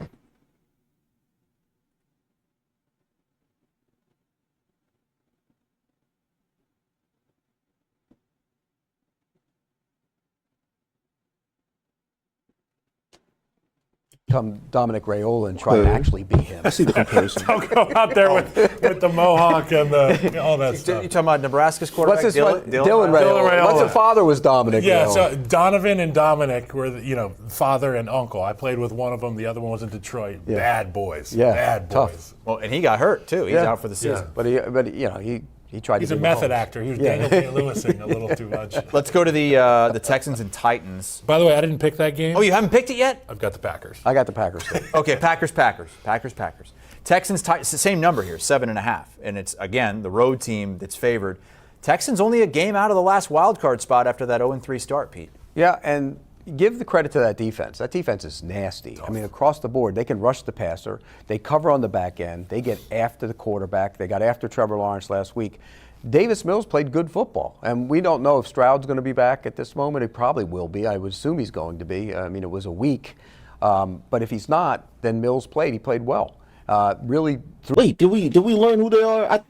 Come Dominic Raiola and try to actually be him. I see the comparison. Don't go out there with the mohawk and all that You stuff. talking about Nebraska's quarterback? What's his Dylan Dylan Raiola? Raiola. What's the father was Dominic Yeah, Raiola. so Donovan and Dominic were, father and uncle. I played with one of them. The other one was in Detroit. Yeah. Bad boys. Yeah, Bad tough. boys. Well, and he got hurt too. He's out for the season. But he tried He's to a be method Mahomes. actor. He was Daniel Day-Lewising a little too much. Let's go to the Texans and Titans. By the way, I didn't pick that game. Oh, you haven't picked it yet? I've got the Packers. I got the Packers. Okay, Packers. Texans, it's the same number here, 7.5. And it's, again, the road team that's favored. Texans only a game out of the last wild card spot after that 0-3 start, Pete. Yeah, and give the credit to that defense. That defense is nasty. I mean, across the board, they can rush the passer. They cover on the back end. They get after the quarterback. They got after Trevor Lawrence last week. Davis Mills played good football, and we don't know if Stroud's going to be back at this moment. He probably will be. I would assume he's going to be. I mean, it was a week. But if he's not, then Mills played. He played well. Wait, did we learn who they are?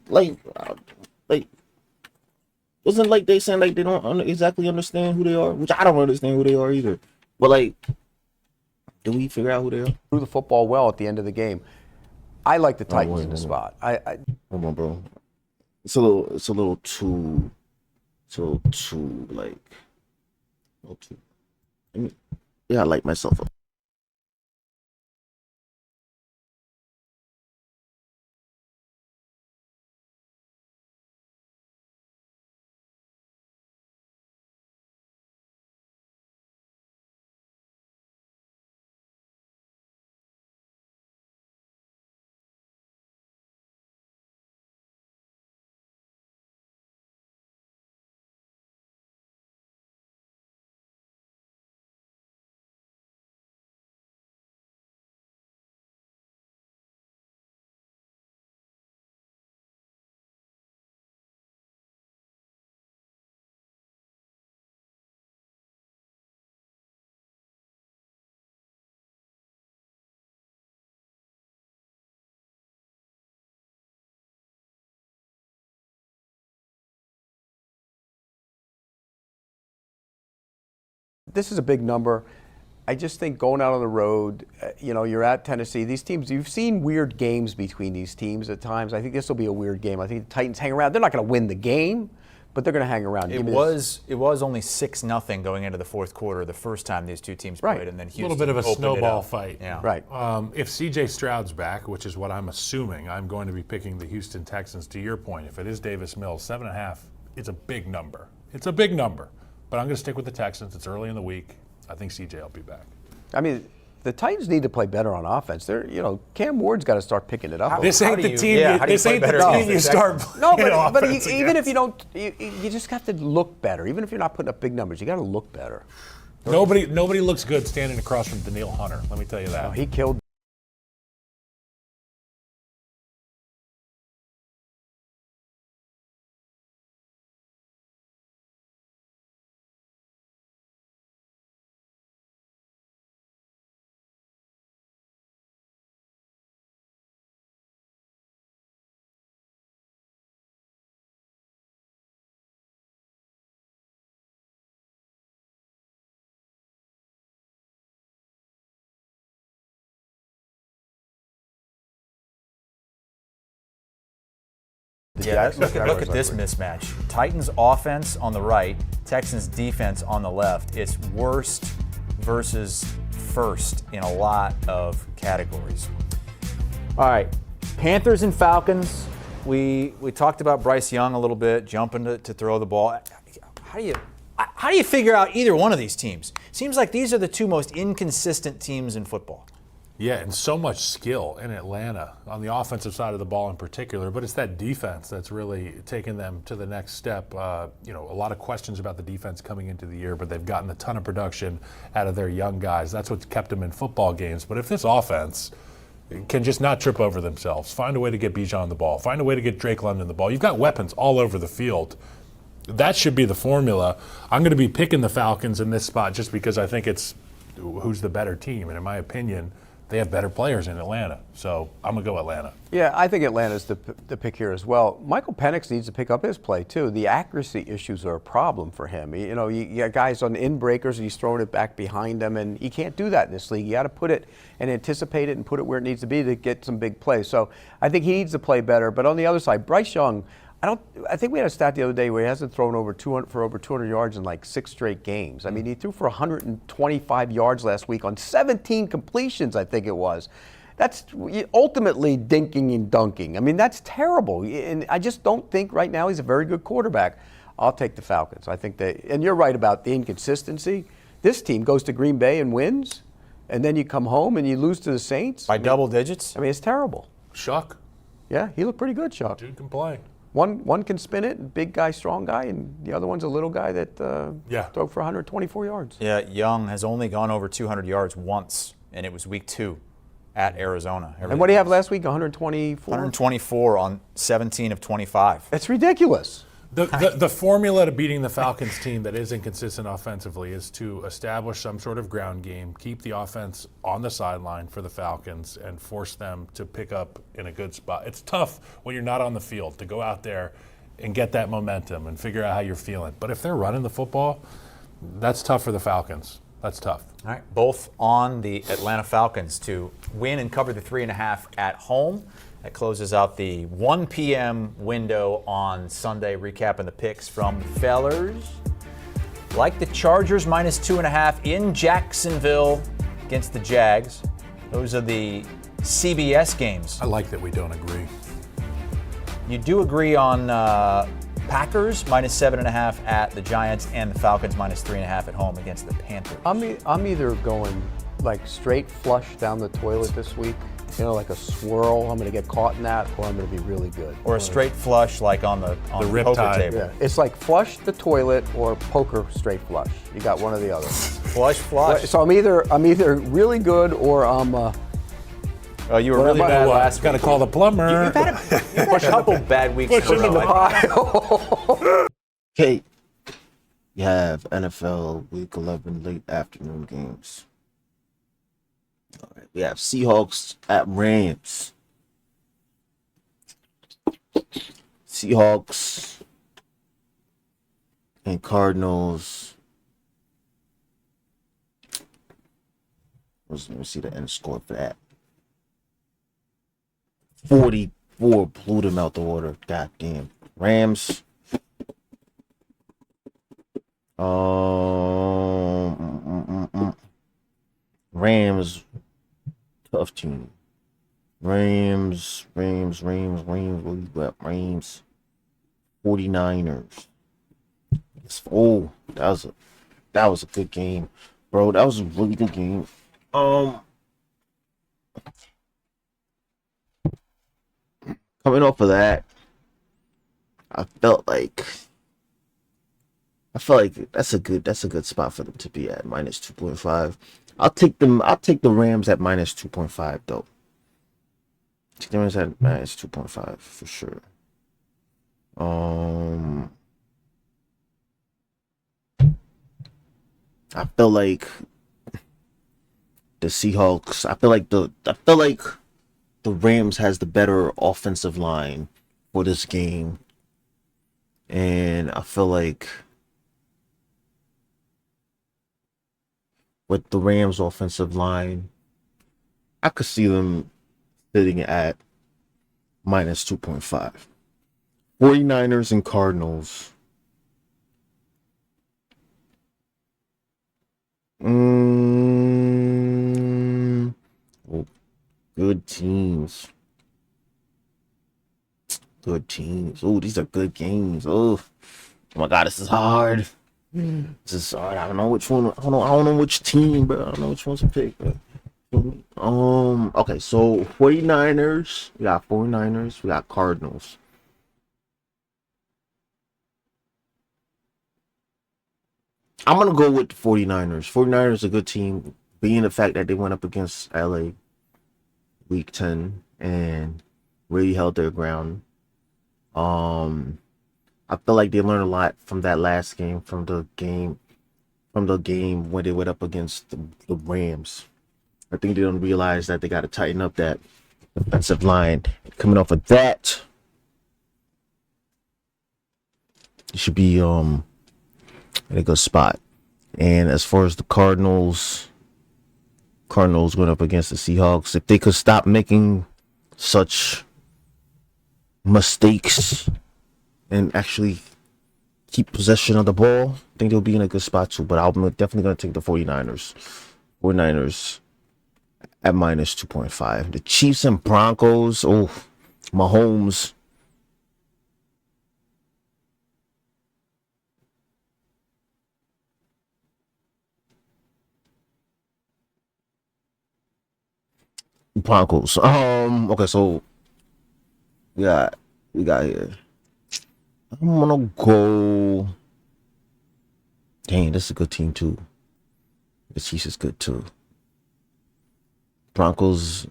Wasn't like they saying like they don't exactly understand who they are, which I don't understand who they are either. But did we figure out who they are? threw the football well at the end of the game. I like the Titans in the spot. Hold on, bro. It's a little too I light myself up. This is a big number. I just think going out on the road, you're at Tennessee. These teams, you've seen weird games between these teams at times. I think this will be a weird game. I think the Titans hang around. They're not going to win the game, but they're going to hang around. It was only 6-0 going into the fourth quarter the first time these two teams played, and then A Houston little bit of a opened it snowball up. fight. Yeah. Right. If C.J. Stroud's back, which is what I'm assuming, I'm going to be picking the Houston Texans. To your point, if it is Davis Mills, 7.5, it's a big number. It's a big number. but I'm going to stick with the Texans. It's early in the week. I think CJ will be back. I mean, the Titans need to play better on offense. Cam Ward's got to start picking it up. This ain't the team. This ain't the team you start playing. No, but even if you don't, you just have to look better. Even if you're not putting up big numbers, you got to look better. Nobody looks good standing across from Danielle Hunter. Let me tell you that. Oh, he killed. Yeah, look at this mismatch. Titans offense on the right, Texans defense on the left. It's worst versus first in a lot of categories. All right, Panthers and Falcons. We talked about Bryce Young a little bit, jumping to throw the ball. How do you figure out either one of these teams? Seems like these are the two most inconsistent teams in football. Yeah, and so much skill in Atlanta on the offensive side of the ball in particular, but it's that defense that's really taken them to the next step. A lot of questions about the defense coming into the year, but they've gotten a ton of production out of their young guys. That's what's kept them in football games. But if this offense can just not trip over themselves, find a way to get Bijan the ball, find a way to get Drake London the ball, you've got weapons all over the field. That should be the formula. I'm going to be picking the Falcons in this spot just because I think it's who's the better team, and in my opinion, they have better players in Atlanta, so I'm going to go Atlanta. Yeah, I think Atlanta's the pick here as well. Michael Penix needs to pick up his play, too. The accuracy issues are a problem for him. You got guys on in breakers, and he's throwing it back behind them, and you can't do that in this league. You got to put it and anticipate it and put it where it needs to be to get some big plays. So I think he needs to play better. But on the other side, Bryce Young, I think we had a stat the other day where he hasn't thrown over 200 yards in like 6 straight games. I mean, he threw for 125 yards last week on 17 completions, I think it was. That's ultimately dinking and dunking. I mean, that's terrible. And I just don't think right now he's a very good quarterback. I'll take the Falcons. I think and you're right about the inconsistency. This team goes to Green Bay and wins, and then you come home and you lose to the Saints. By double digits? I mean, it's terrible. Shuck. Yeah, he looked pretty good, Shuck. Dude can play. One can spin it, big guy, strong guy, and the other one's a little guy that throw for 124 yards. Yeah, Young has only gone over 200 yards once, and it was week 2 at Arizona. And what do you have last week, 124? 124 on 17 of 25. That's ridiculous. The formula to beating the Falcons team that is inconsistent offensively is to establish some sort of ground game, keep the offense on the sideline for the Falcons, and force them to pick up in a good spot. It's tough when you're not on the field to go out there and get that momentum and figure out how you're feeling. But if they're running the football, that's tough for the Falcons. That's tough. All right, both on the Atlanta Falcons to win and cover the 3.5 at home. That closes out the 1 p.m. window on Sunday, recapping the picks from the fellers. Like the Chargers -2.5 in Jacksonville against the Jags. Those are the CBS games. I like that we don't agree. You do agree on Packers -7.5 at the Giants and the Falcons -3.5 at home against the Panthers. I'm either going like straight flush down the toilet this week, like a swirl. I'm going to get caught in that, or I'm going to be really good. Or a straight flush, like on the riptide poker table. Yeah, it's like flush the toilet or poker straight flush. You got one or the other. Flush. So I'm either really good or I'm. You were really bad last week. Got to call the plumber. You've had a couple bad weeks in a row. Okay, you have NFL Week 11 late afternoon games. All right, we have Seahawks at Rams. Seahawks and Cardinals. Let me see the end score for that. 44 blew them out the water. Goddamn. Rams. Rams. Tough team. Rams. What do you got? Rams. 49ers. That was a good game, bro. That was a really good game. Coming off of that, I felt like that's a good spot for them to be at -2.5. I'll take the Rams at -2.5 though. Take the Rams at -2.5 for sure. I feel like the Seahawks. I feel like the Rams has the better offensive line for this game, and I feel like with the Rams offensive line, I could see them sitting at -2.5. 49ers and Cardinals. Oh, good teams. Good teams. Oh, these are good games. Oh my God, this is hard. This is hard. I don't know which one. I don't know which team, but I don't know which one to pick. Okay, so 49ers. We got 49ers. We got Cardinals. I'm going to go with the 49ers. 49ers are a good team, being the fact that they went up against LA week 10 and really held their ground. I feel like they learned a lot from that last game, from the game when they went up against the Rams. I think they don't realize that they got to tighten up that defensive line. Coming off of that, it should be in a good spot. And as far as the Cardinals went up against the Seahawks. If they could stop making such mistakes and actually keep possession of the ball, I think they'll be in a good spot too. But I'm definitely going to take the 49ers. 49ers at -2.5. The Chiefs and Broncos. Oh, Mahomes. Broncos. Okay, so we got here. I'm gonna go. Dang, this is a good team too. The Chiefs is good too. Broncos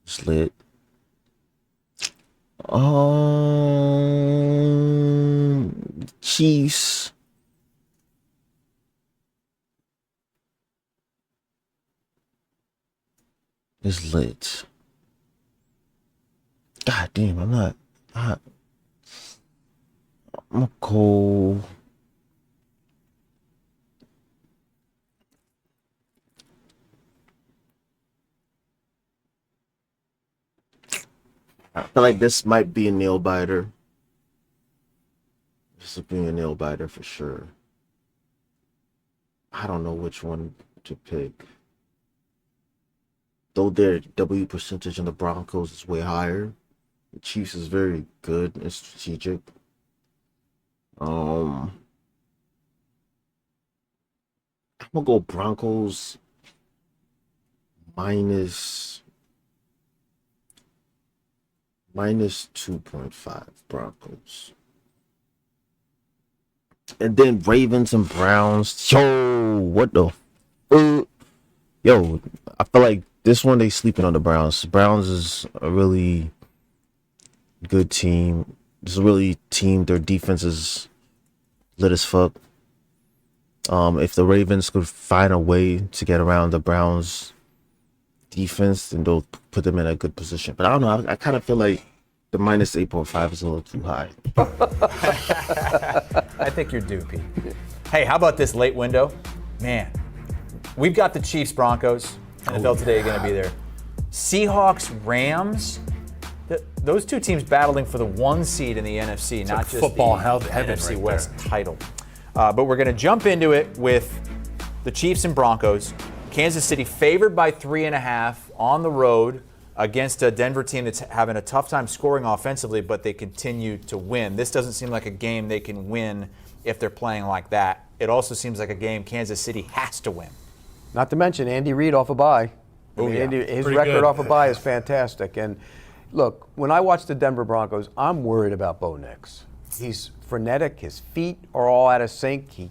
is lit. Chiefs. Is lit. God damn, I'm gonna go. I feel like this might be a nail biter. This will be a nail biter for sure. I don't know which one to pick. Though their W percentage in the Broncos is way higher, the Chiefs is very good and strategic. I'm gonna go Broncos -2.5 Broncos. And then Ravens and Browns. Yo, what the yo, I feel like this one they sleeping on the Browns. Browns is a really good team. It's a really team. Their defense is lit as fuck. If the Ravens could find a way to get around the Browns defense, then they'll put them in a good position. But I don't know. I kind of feel like the -8.5 is a little too high. I think you're due, Pete. Hey, how about this late window? Man, we've got the Chiefs Broncos. NFL Today are going to be there. Seahawks Rams. Those two teams battling for the 1 seed in the NFC, it's not like just football the NFC right West title. But we're going to jump into it with the Chiefs and Broncos. Kansas City favored by 3.5 on the road against a Denver team that's having a tough time scoring offensively, but they continue to win. This doesn't seem like a game they can win if they're playing like that. It also seems like a game Kansas City has to win. Not to mention Andy Reid off a bye. Oh, yeah. His Pretty record good. off a bye is fantastic. And look, when I watch the Denver Broncos, I'm worried about Bo Nix. He's frenetic. His feet are all out of sync. He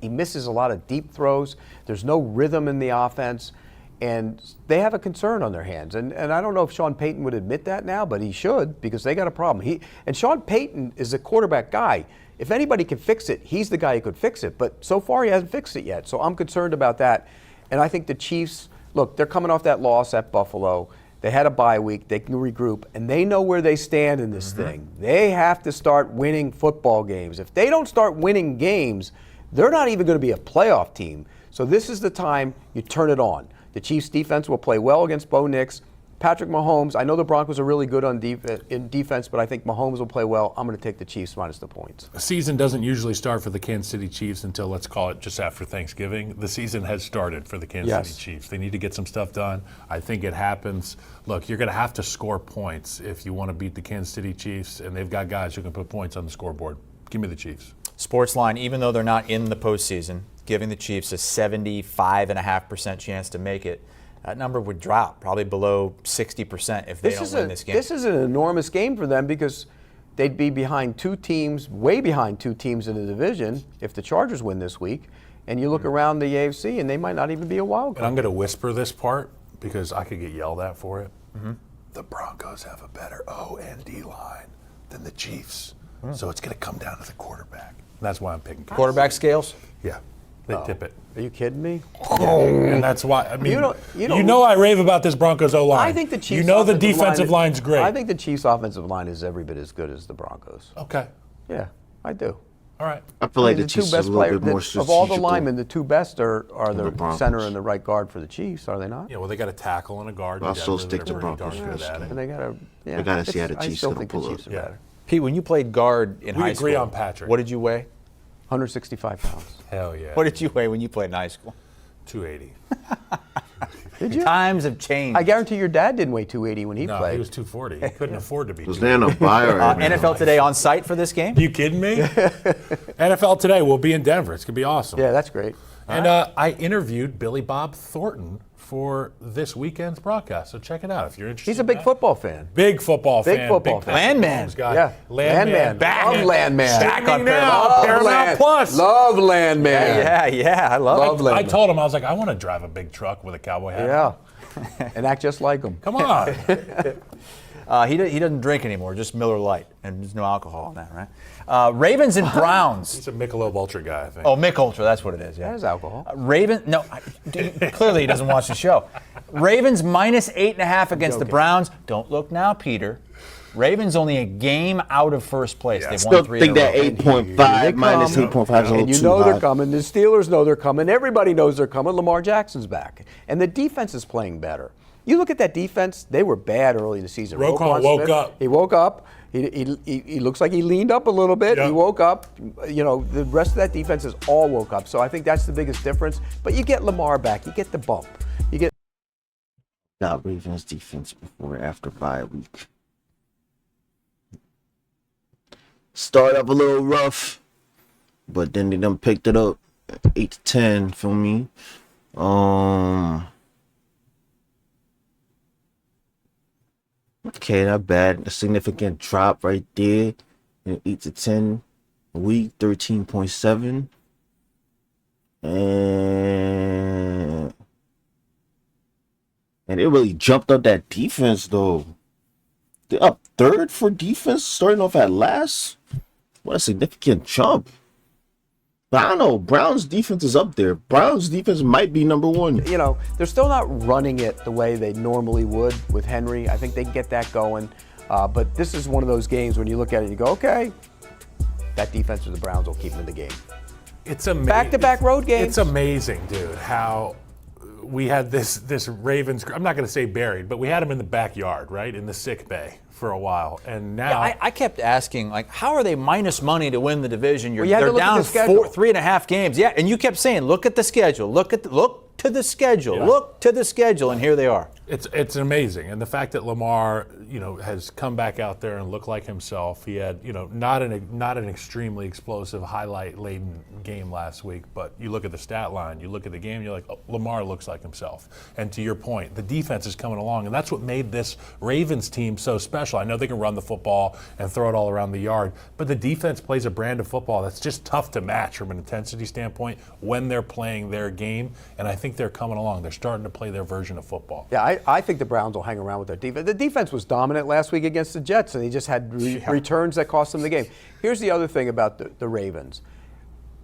misses a lot of deep throws. There's no rhythm in the offense. And they have a concern on their hands. And I don't know if Sean Payton would admit that now, but he should, because they got a problem. And Sean Payton is a quarterback guy. If anybody can fix it, he's the guy who could fix it. But so far, he hasn't fixed it yet. So I'm concerned about that. And I think the Chiefs, look, they're coming off that loss at Buffalo. They had a bye week. They can regroup. And they know where they stand in this thing. They have to start winning football games. If they don't start winning games, they're not even going to be a playoff team. So this is the time you turn it on. The Chiefs' defense will play well against Bo Nix. Patrick Mahomes, I know the Broncos are really good in defense, but I think Mahomes will play well. I'm going to take the Chiefs minus the points. The season doesn't usually start for the Kansas City Chiefs until, let's call it, just after Thanksgiving. The season has started for the Kansas City Chiefs. They need to get some stuff done. I think it happens. Look, you're going to have to score points if you want to beat the Kansas City Chiefs, and they've got guys who can put points on the scoreboard. Give me the Chiefs. Sportsline, even though they're not in the postseason, giving the Chiefs a 75.5% chance to make it. That number would drop probably below 60% if they don't win this game. This is an enormous game for them because they'd be behind two teams, way behind two teams in the division if the Chargers win this week. And you look around the AFC and they might not even be a wild card. And I'm going to whisper this part because I could get yelled at for it. The Broncos have a better O&D line than the Chiefs. So it's going to come down to the quarterback. That's why I'm picking Kansas Quarterback City. scales? Yeah, they tip it. Are you kidding me? And that's why, I mean, You you know I rave about this Broncos O-line. I think the Chiefs. You know the offensive defensive line line's great. I think the Chiefs' offensive line is every bit as good as the Broncos. Okay. Yeah, I do. All right. I feel like I mean, the Chiefs are a little bit more strategical. of all the linemen, the two best are the Broncos. center and the right guard for the Chiefs, are they not? Yeah, well, they got a tackle and a guard. I'll in still Denver stick that to are pretty Broncos darn good first. at it. And they got to. Yeah, They gotta see how the I Chiefs still gonna think pull the up. Chiefs are Yeah. better. Pete, when you played guard in We high agree school, on Patrick. what did you weigh? 165 pounds. Hell yeah. What did you weigh when you played in high school? 280. Did you? Times have changed. I guarantee your dad didn't weigh 280 when he No, played. he was 240. He couldn't afford to be Was 280. there a buyer? NFL Today on site for this game? You kidding me? NFL Today will be in Denver. It's going to be awesome. Yeah, that's great. And I interviewed Billy Bob Thornton for this weekend's broadcast. So check it out if you're interested. He's a big in that. football fan. Big football Big fan. football big fan. Landman. Mahomes guy. Yeah, Landman. Back. Love Landman. Back on Streaming now. Paramount. Paramount Plus. Love Landman. Yeah, I love Love it. Landman. I told him, I was like, I want to drive a big truck with a cowboy hat. Yeah. And act just like him. Come on. He doesn't drink anymore, just Miller Lite, and there's no alcohol in that, right? Ravens and Browns. He's a Michelob Ultra guy, I think. Oh, Mick Ultra, that's what it is. Yeah. That is alcohol. Clearly he doesn't watch the show. Ravens minus 8.5 against the joking. Browns. Don't look now, Peter. Ravens only a game out of first place. Yeah. They've Still won 3 think in a that row. 8.5 minus come. 8.5 is a little And you too know high. they're coming. The Steelers know they're coming. Everybody knows they're coming. Lamar Jackson's back. And the defense is playing better. You look at that defense, they were bad early in the season. Roquan woke up. He woke up. He looks like he leaned up a little bit. Yep. He woke up. You know, the rest of that defense is all woke up. So I think that's the biggest difference. But you get Lamar back. You get the bump. You get Got Ravens defense before or after bye week. Start up a little rough, but then they done picked it up 8-10 for me. Okay, not bad. A significant drop right there. 8-10 a week, 13.7. And it really jumped up that defense though. They're up third for defense, starting off at last. What a significant jump. But I don't know. Browns defense is up there. Browns defense might be number one. you know, they're still not running it the way they normally would with Henry. I think they can get that going. But this is one of those games when you look at it and you go, okay, that defense of the Browns will keep them in the game. It's amazing. Back-to-back road games. It's amazing, dude, how we had this Ravens. I'm not going to say buried, but we had him in the backyard, right, in the sick bay for a while, and now I kept asking, like, how are they minus money to win the division? Well, you had to They're look at down the schedule. 3.5 games. Yeah, and you kept saying, look at the schedule. Look. to the schedule. Yeah. Look to the schedule, and here they are. It's amazing, and the fact that Lamar, has come back out there and looked like himself. He had, not an extremely explosive, highlight-laden game last week, but you look at the stat line, you look at the game, you're like, oh, Lamar looks like himself. And to your point, the defense is coming along, and that's what made this Ravens team so special. I know they can run the football and throw it all around the yard, but the defense plays a brand of football that's just tough to match from an intensity standpoint when they're playing their game, and I think they're coming along. They're starting to play their version of football. Yeah, I think the Browns will hang around with their defense. The defense was dominant last week against the Jets, and he just had returns that cost them the game. Here's the other thing about the Ravens.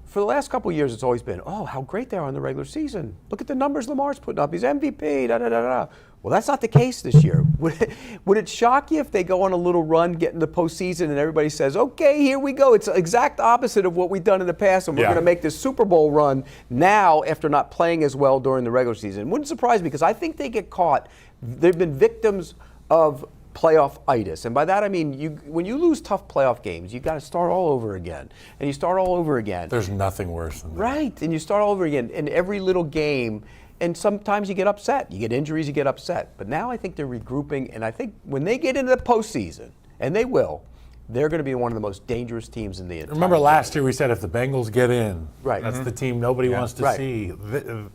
For the last couple of years, it's always been, oh, how great they are in the regular season. Look at the numbers Lamar's putting up. He's MVP, da-da-da-da. Well, that's not the case this year. Would it shock you if they go on a little run, get in the postseason, and everybody says, okay, here we go. It's the exact opposite of what we've done in the past, and we're going to make this Super Bowl run now after not playing as well during the regular season. It wouldn't surprise me because I think they get caught. They've been victims of playoff-itis. And by that I mean when you lose tough playoff games, you've got to start all over again. And you start all over again. There's nothing worse than that. Right. And you start all over again in every little game. And sometimes you get upset. You get injuries, you get upset. But now I think they're regrouping. And I think when they get into the postseason, and they will, they're going to be one of the most dangerous teams in the entire Remember last year we said if the Bengals get in, right. that's the team nobody wants to see.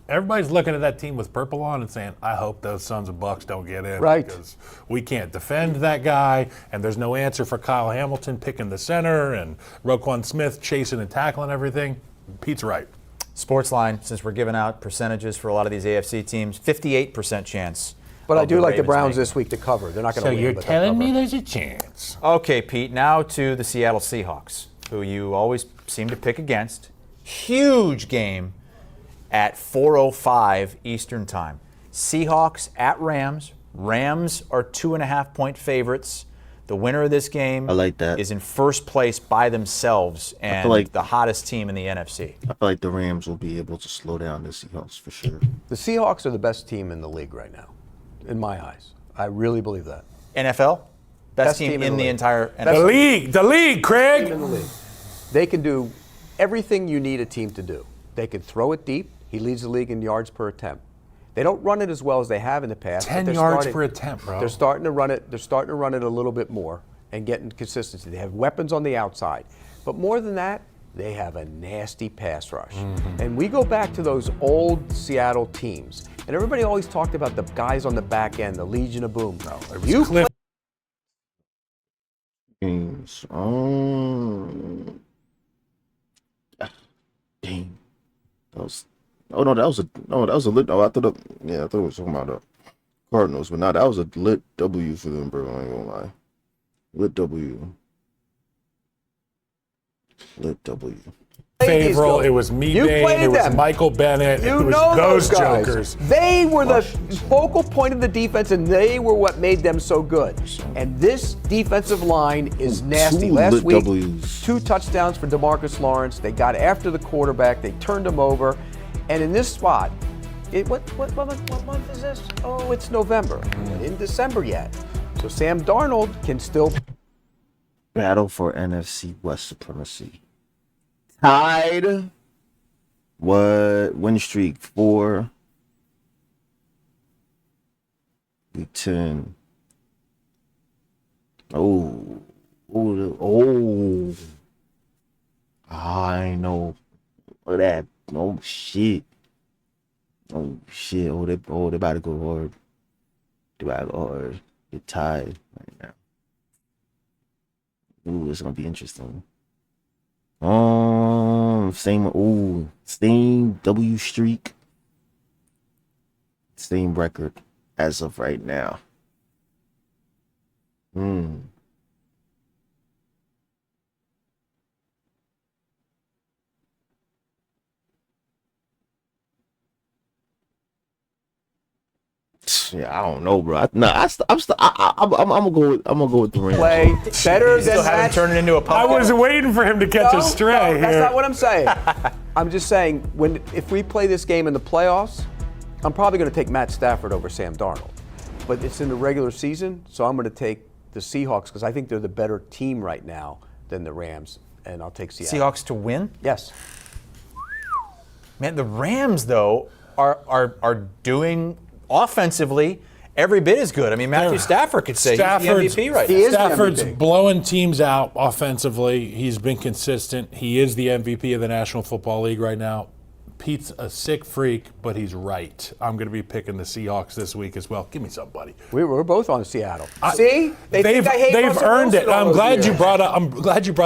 Everybody's looking at that team with purple on and saying, I hope those sons of Bucks don't get in. Right. Because we can't defend that guy, and there's no answer for Kyle Hamilton picking the center and Roquan Smith chasing and tackling everything. Pete's right. Sportsline, since we're giving out percentages for a lot of these AFC teams, 58% chance. But I do like the Ravens Browns making this week to cover. They're not going to So win. you're but telling they'll me cover. there's a chance. Okay, Pete, now to the Seattle Seahawks, who you always seem to pick against. Huge game at 4:05 Eastern Time. Seahawks at Rams. Rams are 2.5-point favorites. The winner of this game I like that. is in first place by themselves and feel like- the hottest team in the NFC. I feel like the Rams will be able to slow down the Seahawks for sure. The Seahawks are the best team in the league right now, in my eyes. I really believe that. NFL? Best team in the league. entire NFL. The league, Craig. In the league. They can do everything you need a team to do. They can throw it deep. He leads the league in yards per attempt. They don't run it as well as they have in the past. 10 but they're yards starting- per attempt, bro. They're starting to run it. They're starting to run it a little bit more and getting consistency. They have weapons on the outside, but more than that, they have a nasty pass rush. And we go back to those old Seattle teams, and everybody always talked about the guys on the back end, the Legion of Boom. You Cliff. Games. Dang. That was. Oh no, that was a lit. Oh, I thought it was talking about the Cardinals, but now that was a lit W for them, bro. I ain't gonna lie. Lit W. Lit W. Favral, it was me, You Bain, played it was them. Michael Bennett, You it was know those guys. jokers. They were the focal point of the defense, and they were what made them so good. And this defensive line is nasty. Two Last lit week, Ws. 2 touchdowns for DeMarcus Lawrence. They got after the quarterback. They turned him over. And in this spot, what month is this? Oh, it's November. In December yet. So Sam Darnold can still Battle for NFC West supremacy. Tied. What win streak 4. Week 10. I know. Look at that. Oh shit. Oh shit. They about to go hard. They about to go hard. They're tied right now. Ooh, it's gonna be interesting. Same W streak. Same record as of right now. Yeah, I don't know, bro. I'm gonna go with the Rams. play better than Still haven't that. turned it into a I pumpkin. was waiting for him to catch a stray No, that's here. not what I'm saying. I'm just saying if we play this game in the playoffs, I'm probably going to take Matt Stafford over Sam Darnold. But it's in the regular season, so I'm going to take the Seahawks because I think they're the better team right now than the Rams, and I'll take Seattle. Seahawks to win? Yes. Man, the Rams, though, are doing offensively every bit as good. I mean, Matthew Stafford could say he's the MVP right now. Stafford's blowing teams out offensively. He's been consistent. He is the MVP of the National Football League right now. Pete's a sick freak, but he's right. I'm going to be picking the Seahawks this week as well. Give me somebody. We're both on Seattle. See, they've earned it. I'm glad you brought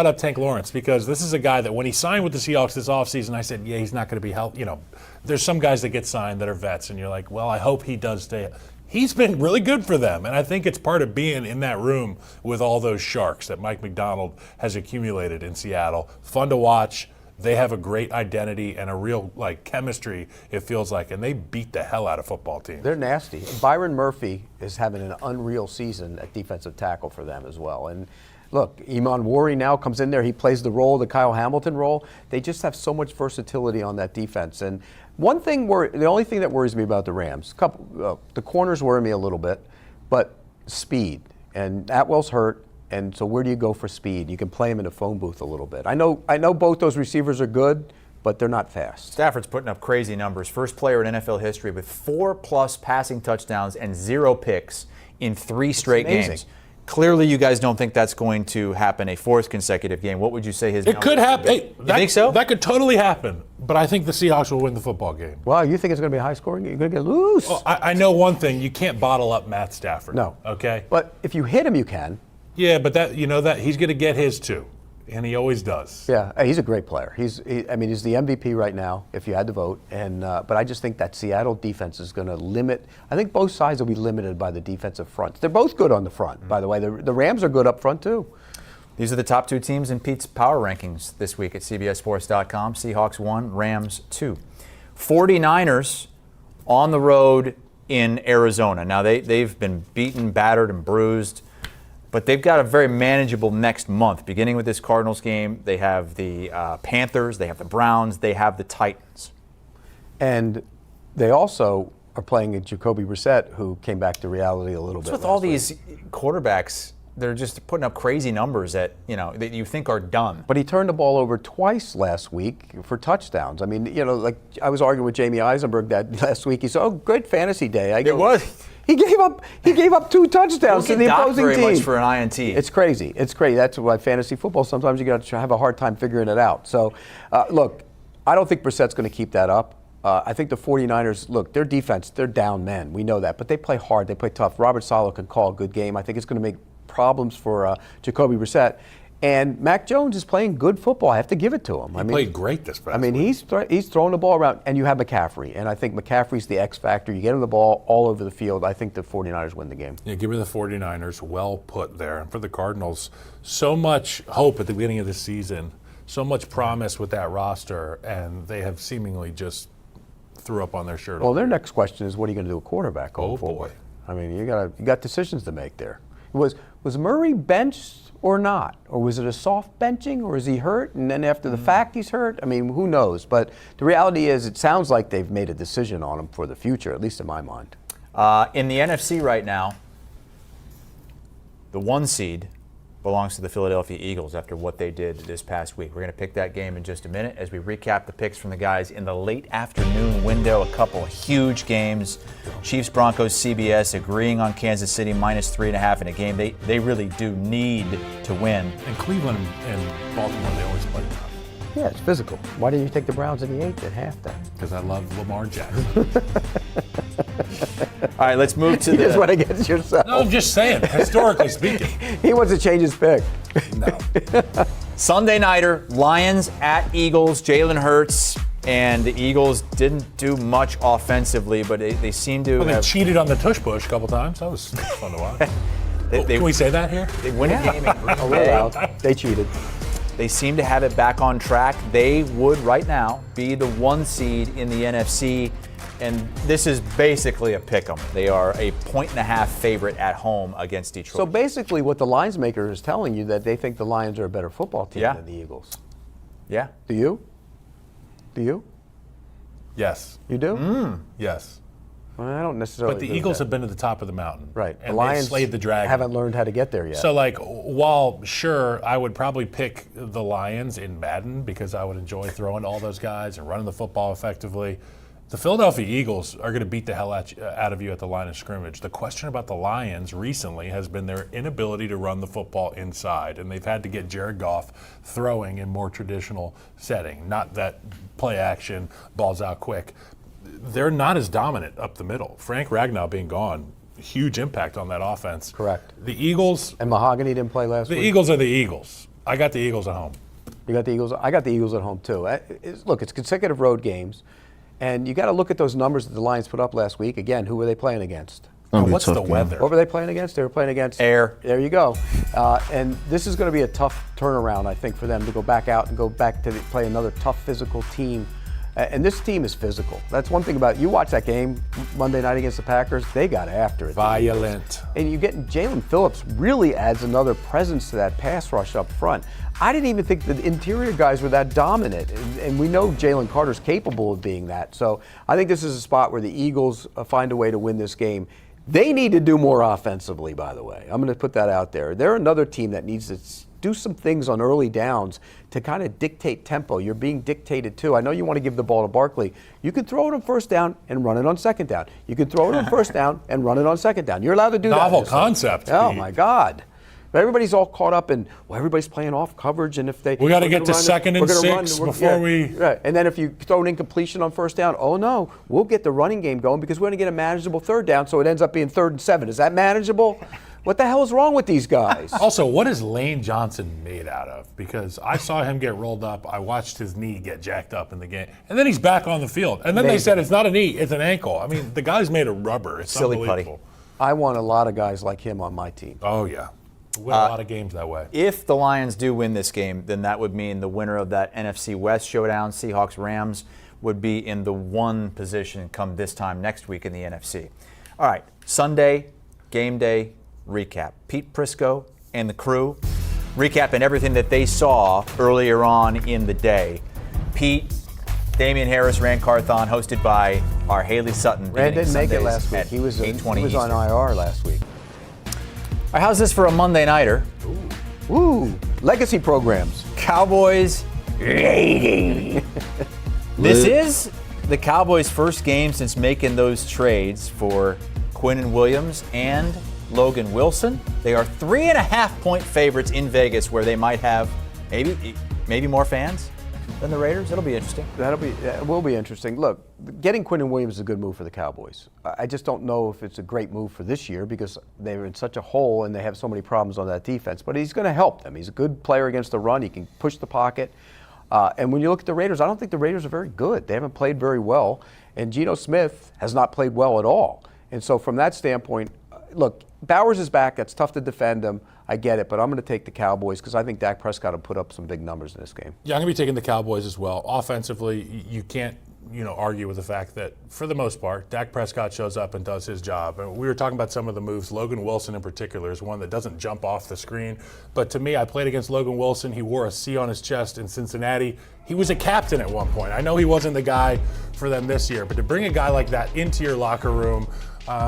up Tank Lawrence, because this is a guy that when he signed with the Seahawks this offseason, I said, yeah, he's not going to be healthy. You know, there's some guys that get signed that are vets, and you're like, well, I hope he does stay. He's been really good for them, and I think it's part of being in that room with all those sharks that Mike McDonald has accumulated in Seattle. Fun to watch. They have a great identity and a real chemistry, it feels like, and they beat the hell out of football teams. They're nasty. Byron Murphy is having an unreal season at defensive tackle for them as well. And look, Iman Wari now comes in there. He plays the role, the Kyle Hamilton role. They just have so much versatility on that defense. And the only thing that worries me about the Rams, the corners worry me a little bit, but speed. And Atwell's hurt. And so where do you go for speed? You can play him in a phone booth a little bit. I know both those receivers are good, but they're not fast. Stafford's putting up crazy numbers. First player in NFL history with 4+ passing touchdowns and 0 picks in 3 straight games. Clearly, you guys don't think that's going to happen a 4th consecutive game. What would you say his? It could happen. Hey, you think so? That could totally happen. But I think the Seahawks will win the football game. Wow, you think it's going to be high scoring? You're going to get loose. Well, I know one thing: you can't bottle up Matt Stafford. No. Okay. But if you hit him, you can. Yeah, but that he's going to get his too, and he always does. Yeah, he's a great player. He's the MVP right now, if you had to vote. And but I just think that Seattle defense is going to limit. I think both sides will be limited by the defensive front. They're both good on the front, by the way. The Rams are good up front too. These are the top 2 teams in Pete's power rankings this week at CBSSports.com. Seahawks 1, Rams 2. 49ers on the road in Arizona. Now they've been beaten, battered, and bruised. But they've got a very manageable next month. Beginning with this Cardinals game, they have the Panthers, they have the Browns, they have the Titans. And they also are playing a Jacoby Brissett, who came back to reality a little bit. With all these quarterbacks, they're just putting up crazy numbers that you think are done. But he turned the ball over twice last week for touchdowns. I mean, like I was arguing with Jamie Eisenberg that last week. He said, "Oh, great fantasy day." It was. He gave up 2 touchdowns to the opposing team. Very much for an INT. It's crazy. It's crazy. That's why fantasy football, sometimes you got to have a hard time figuring it out. So, look, I don't think Brissett's going to keep that up. I think the 49ers, look, their defense, they're down men. We know that. But they play hard. They play tough. Robert Saleh can call a good game. I think it's going to make problems for Jacoby Brissett. And Mac Jones is playing good football. I have to give it to him. He played great this past week. He's throwing the ball around, and you have McCaffrey. And I think McCaffrey's the X factor. You get him the ball all over the field. I think the 49ers win the game. Yeah, give me the 49ers. Well put there. And for the Cardinals, so much hope at the beginning of the season, so much promise with that roster, and they have seemingly just threw up on their shirt. Well, their next question is, what are you going to do with quarterback going boy. forward? I mean, you got decisions to make there. Was Murray benched or not? Or was it a soft benching, or is he hurt? And then after the fact he's hurt? I mean, who knows? But the reality is it sounds like they've made a decision on him for the future, at least in my mind. In the NFC right now, the 1 seed belongs to the Philadelphia Eagles after what they did this past week. We're going to pick that game in just a minute as we recap the picks from the guys in the late afternoon window. A couple of huge games. Chiefs, Broncos, CBS agreeing on Kansas City -3.5 in a game they really do need to win. And Cleveland and Baltimore, they always play tough. Yeah, it's physical. Why didn't you take the Browns in the 8th at halftime? Because I love Lamar Jackson. All right, let's move to You just want to get yourself. No, I'm just saying, historically speaking. He wants to change his pick. No. Sunday nighter, Lions at Eagles, Jalen Hurts, and the Eagles didn't do much offensively, but they seem to They have cheated on the tush push a couple times. That was fun to watch. Can we say that here? They win a game in Green Oh, Bay. we're out. They cheated. They seem to have it back on track. They would right now be the 1 seed in the NFC, and this is basically a pick'em. They are a 1.5 favorite at home against Detroit. So basically what the lines maker is telling you that they think the Lions are a better football team Yeah. than the Eagles. Yeah. Do you? Do you? Yes. You do? Yes. Well, I don't necessarily. But the agree with Eagles that. have been to the top of the mountain. Right. And the Lions they've slayed the dragon. haven't learned how to get there yet. So, while sure, I would probably pick the Lions in Madden because I would enjoy throwing to all those guys and running the football effectively. The Philadelphia Eagles are going to beat the hell out of you at the line of scrimmage. The question about the Lions recently has been their inability to run the football inside, and they've had to get Jared Goff throwing in more traditional setting, not that play action, balls out quick. They're not as dominant up the middle. Frank Ragnow being gone, huge impact on that offense. Correct. The Eagles. And Mahogany didn't play last week? The Eagles are the Eagles. I got the Eagles at home. You got the Eagles? I got the Eagles at home, too. Look, it's consecutive road games. And you got to look at those numbers that the Lions put up last week. Again, who were they playing against? What's the weather? What were they playing against? They were playing against Air. There you go. And this is going to be a tough turnaround, I think, for them to go back out and go back to play another tough physical team. And this team is physical. That's one thing about it. You watch that game Monday night against the Packers, they got after it. Violent. And you get Jalen Phillips really adds another presence to that pass rush up front. I didn't even think the interior guys were that dominant. And we know Jalen Carter's capable of being that. So I think this is a spot where the Eagles find a way to win this game. They need to do more offensively, by the way. I'm going to put that out there. They're another team that needs to do some things on early downs to kind of dictate tempo. You're being dictated to. I know you want to give the ball to Barkley. You can throw it on first down and run it on second down. You can throw it on first down and run it on second down. You're allowed to do that. Novel concept. Oh, Pete. my God. But everybody's all caught up in, well, everybody's playing off coverage, and if they... We got to get to second and 6 before we... Right. And then if you throw an incompletion on first down, oh, no, we'll get the running game going because we're going to get a manageable third down, so it ends up being 3rd and 7. Is that manageable? What the hell is wrong with these guys? Also, what is Lane Johnson made out of? Because I saw him get rolled up. I watched his knee get jacked up in the game. And then he's back on the field. And then they said it's not a knee, it's an ankle. I mean, the guy's made of rubber. It's Silly unbelievable. I want a lot of guys like him on my team. Oh, yeah. Win a lot of games that way. If the Lions do win this game, then that would mean the winner of that NFC West showdown, Seahawks-Rams, would be in the 1 position come this time next week in the NFC. All right, Sunday, game day recap. Pete Prisco and the crew recapping everything that they saw earlier on in the day. Pete, Damian Harris, Rand Carthon, hosted by our Haley Sutton. Rand didn't make it Sundays last week. at He was 8:20 on IR last week. All right, how's this for a Monday nighter? Ooh, legacy programs. Cowboys raiding. This is the Cowboys' first game since making those trades for Quinnen Williams and Logan Wilson. They are 3.5-point favorites in Vegas, where they might have maybe more fans than the Raiders. It'll be interesting. It will be interesting. Look, getting Quinnen Williams is a good move for the Cowboys. I just don't know if it's a great move for this year because they're in such a hole and they have so many problems on that defense. But he's going to help them. He's a good player against the run. He can push the pocket. And when you look at the Raiders, I don't think the Raiders are very good. They haven't played very well. And Geno Smith has not played well at all. And so from that standpoint, look, Bowers is back. That's tough to defend him. I get it, but I'm going to take the Cowboys because I think Dak Prescott will put up some big numbers in this game. Yeah, I'm going to be taking the Cowboys as well. Offensively, you can't argue with the fact that, for the most part, Dak Prescott shows up and does his job. And we were talking about some of the moves. Logan Wilson in particular is one that doesn't jump off the screen. But to me, I played against Logan Wilson. He wore a C on his chest in Cincinnati. He was a captain at one point. I know he wasn't the guy for them this year, but to bring a guy like that into your locker room,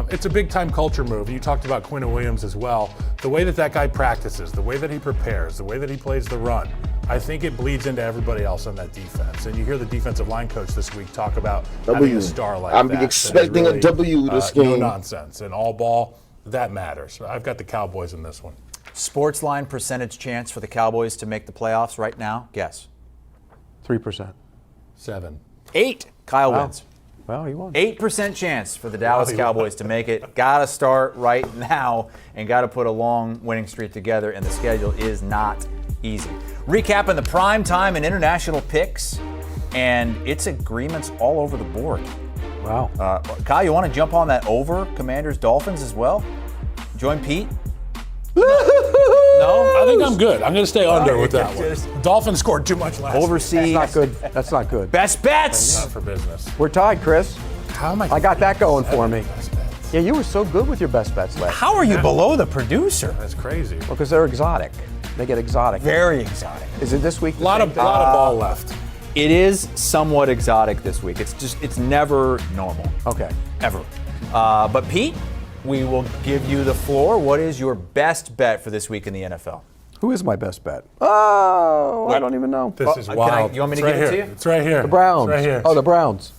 it's a big-time culture move. You talked about Quinnen Williams as well. The way that guy practices, the way that he prepares, the way that he plays the run, I think it bleeds into everybody else on that defense. And you hear the defensive line coach this week talk about having a star like that. I'm expecting a W this game. No nonsense. And all ball, that matters. I've got the Cowboys in this one. Sports line percentage chance for the Cowboys to make the playoffs right now? Guess. 3%. 7. 8. Kyle wins. Well, he won. 8% chance for the Dallas Cowboys to make it. Got to start right now and got to put a long winning streak together, and the schedule is not easy. Recapping the prime time and international picks, and it's agreements all over the board. Wow. Kyle, you want to jump on that over Commanders Dolphins as well? Join Pete? No? I think I'm good. I'm going to stay under with that one. Dolphins scored too much last Overseas. That's not good. That's not good. Best bets. Not for business. We're tied, Chris. How am I got that going for me. Yeah, you were so good with your best bets last. How are you below the producer? That's crazy. Well, because they're exotic. They get exotic. Very exotic. Is it this week? A lot of ball left. It is somewhat exotic this week. It's never normal. Okay. Ever. But Pete, we will give you the floor. What is your best bet for this week in the NFL? Who is my best bet? Oh, I don't even know. This is wild. You want me to It's give right it to here. you? It's right here. The Browns. It's right here. Oh, the Browns.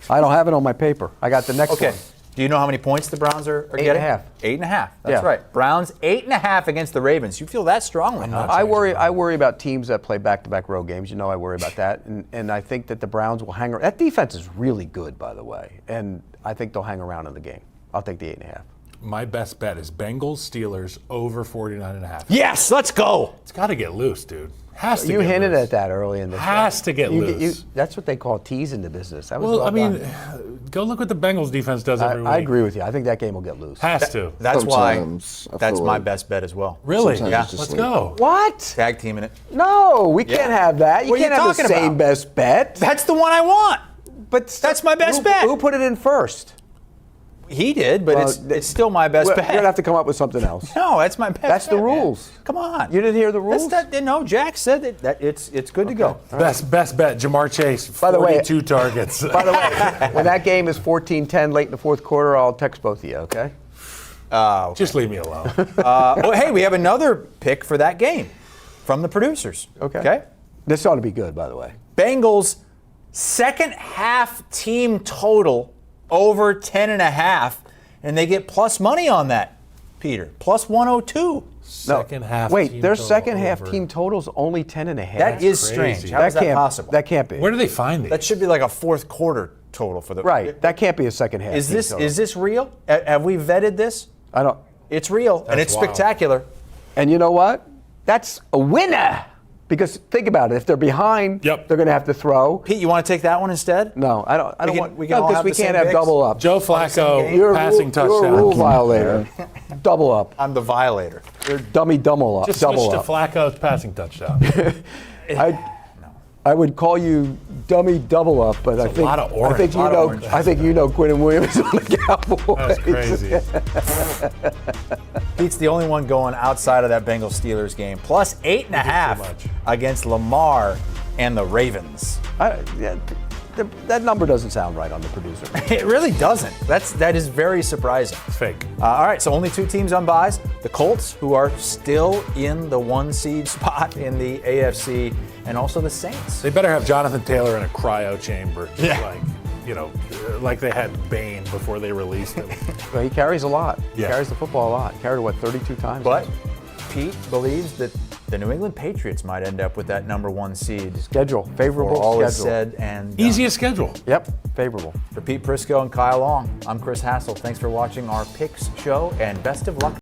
I don't have it on my paper. I got the next Okay. one. Do you know how many points the Browns are getting? 8.5. 8.5. That's Yeah. right. Browns 8.5 against the Ravens. You feel that strongly, huh? I worry about teams that play back-to-back road games. You know, I worry about that, and I think that the Browns will hang around. That defense is really good, by the way, and I think they'll hang around in the game. I'll take the 8.5. My best bet is Bengals Steelers over 49.5. Yes, let's go. It's got to get loose, dude. Has to. You get hinted loose. at that early in the show. Has to get loose. That's what they call tease in the business. That was Well, well I mean, done. go look what the Bengals defense does every week. I agree with you. I think that game will get loose. Has to. That's Sometimes I why. That's feel my like- best bet as well. Really? Sometimes Yeah. it's just Let's like- go. What? Tag teaming it. No, we can't have that. You What are you can't have the talking same about? best bet. That's the one I want. But That's my best who, bet. Who put it in first? He did, but Well, it's still my best Well, bet. You're gonna have to come up with something else. No, that's my best. That's the bet, man. rules. Come on. You didn't hear the rules? No, Jack said that it's good to go. Best bet, Jamar Chase, By the way- 42 targets. By the way, when that game is 14-10 late in the fourth quarter, I'll text both of you. Okay? Just leave me alone. Oh, hey, we have another pick for that game from the producers. Okay. This ought to be good, by the way. Bengals second half team total over 10.5, and they get plus money on that, Peter. Plus 102. Second half. Wait, team their total second half over. team total's only 10.5. That is crazy. strange. How is that can't, possible? That can't be. Where do they find these? That should be like a fourth quarter total for the Right. That can't be a second half. Is team this total. is this real? Have we vetted this? I don't. It's real and That's it's wild. spectacular. And you know what? That's a winner. Because think about it. If they're behind, Yep. they're going to have to throw. Pete, you want to take that one instead? No, I don't. I don't can- want. we can all because have we the same can't have picks? double up. Joe Flacco You're a passing rule, touchdown. You're a rule violator. Double up. I'm the violator. You're dummy double up. Just switch double to up. Flacco's passing touchdown. I would call you dummy double up, but I a think lot of orange. I think you Lot of know. orange. I think you know Quinn Williams on the Cowboys. That's crazy. Pete's the only one going outside of that Bengals Steelers game. Plus 8.5 much. against Lamar and the Ravens. That number doesn't sound right on the producer. It really doesn't. That is very surprising. It's fake. All right, so only two teams on buys. The Colts, who are still in the 1 seed spot in the AFC, and also the Saints. They better have Jonathan Taylor in a cryo chamber. Just Yeah. like they had Bane before they released him. Well, he carries a lot. He Yeah. carries the football a lot. Carried it, 32 times? But Pete believes that the New England Patriots might end up with that number 1 seed. Schedule. Favorable For all schedule. is said and done. Easiest schedule. Yep, favorable. For Pete Prisco and Kyle Long, I'm Chris Hassel. Thanks for watching our Picks show, and best of luck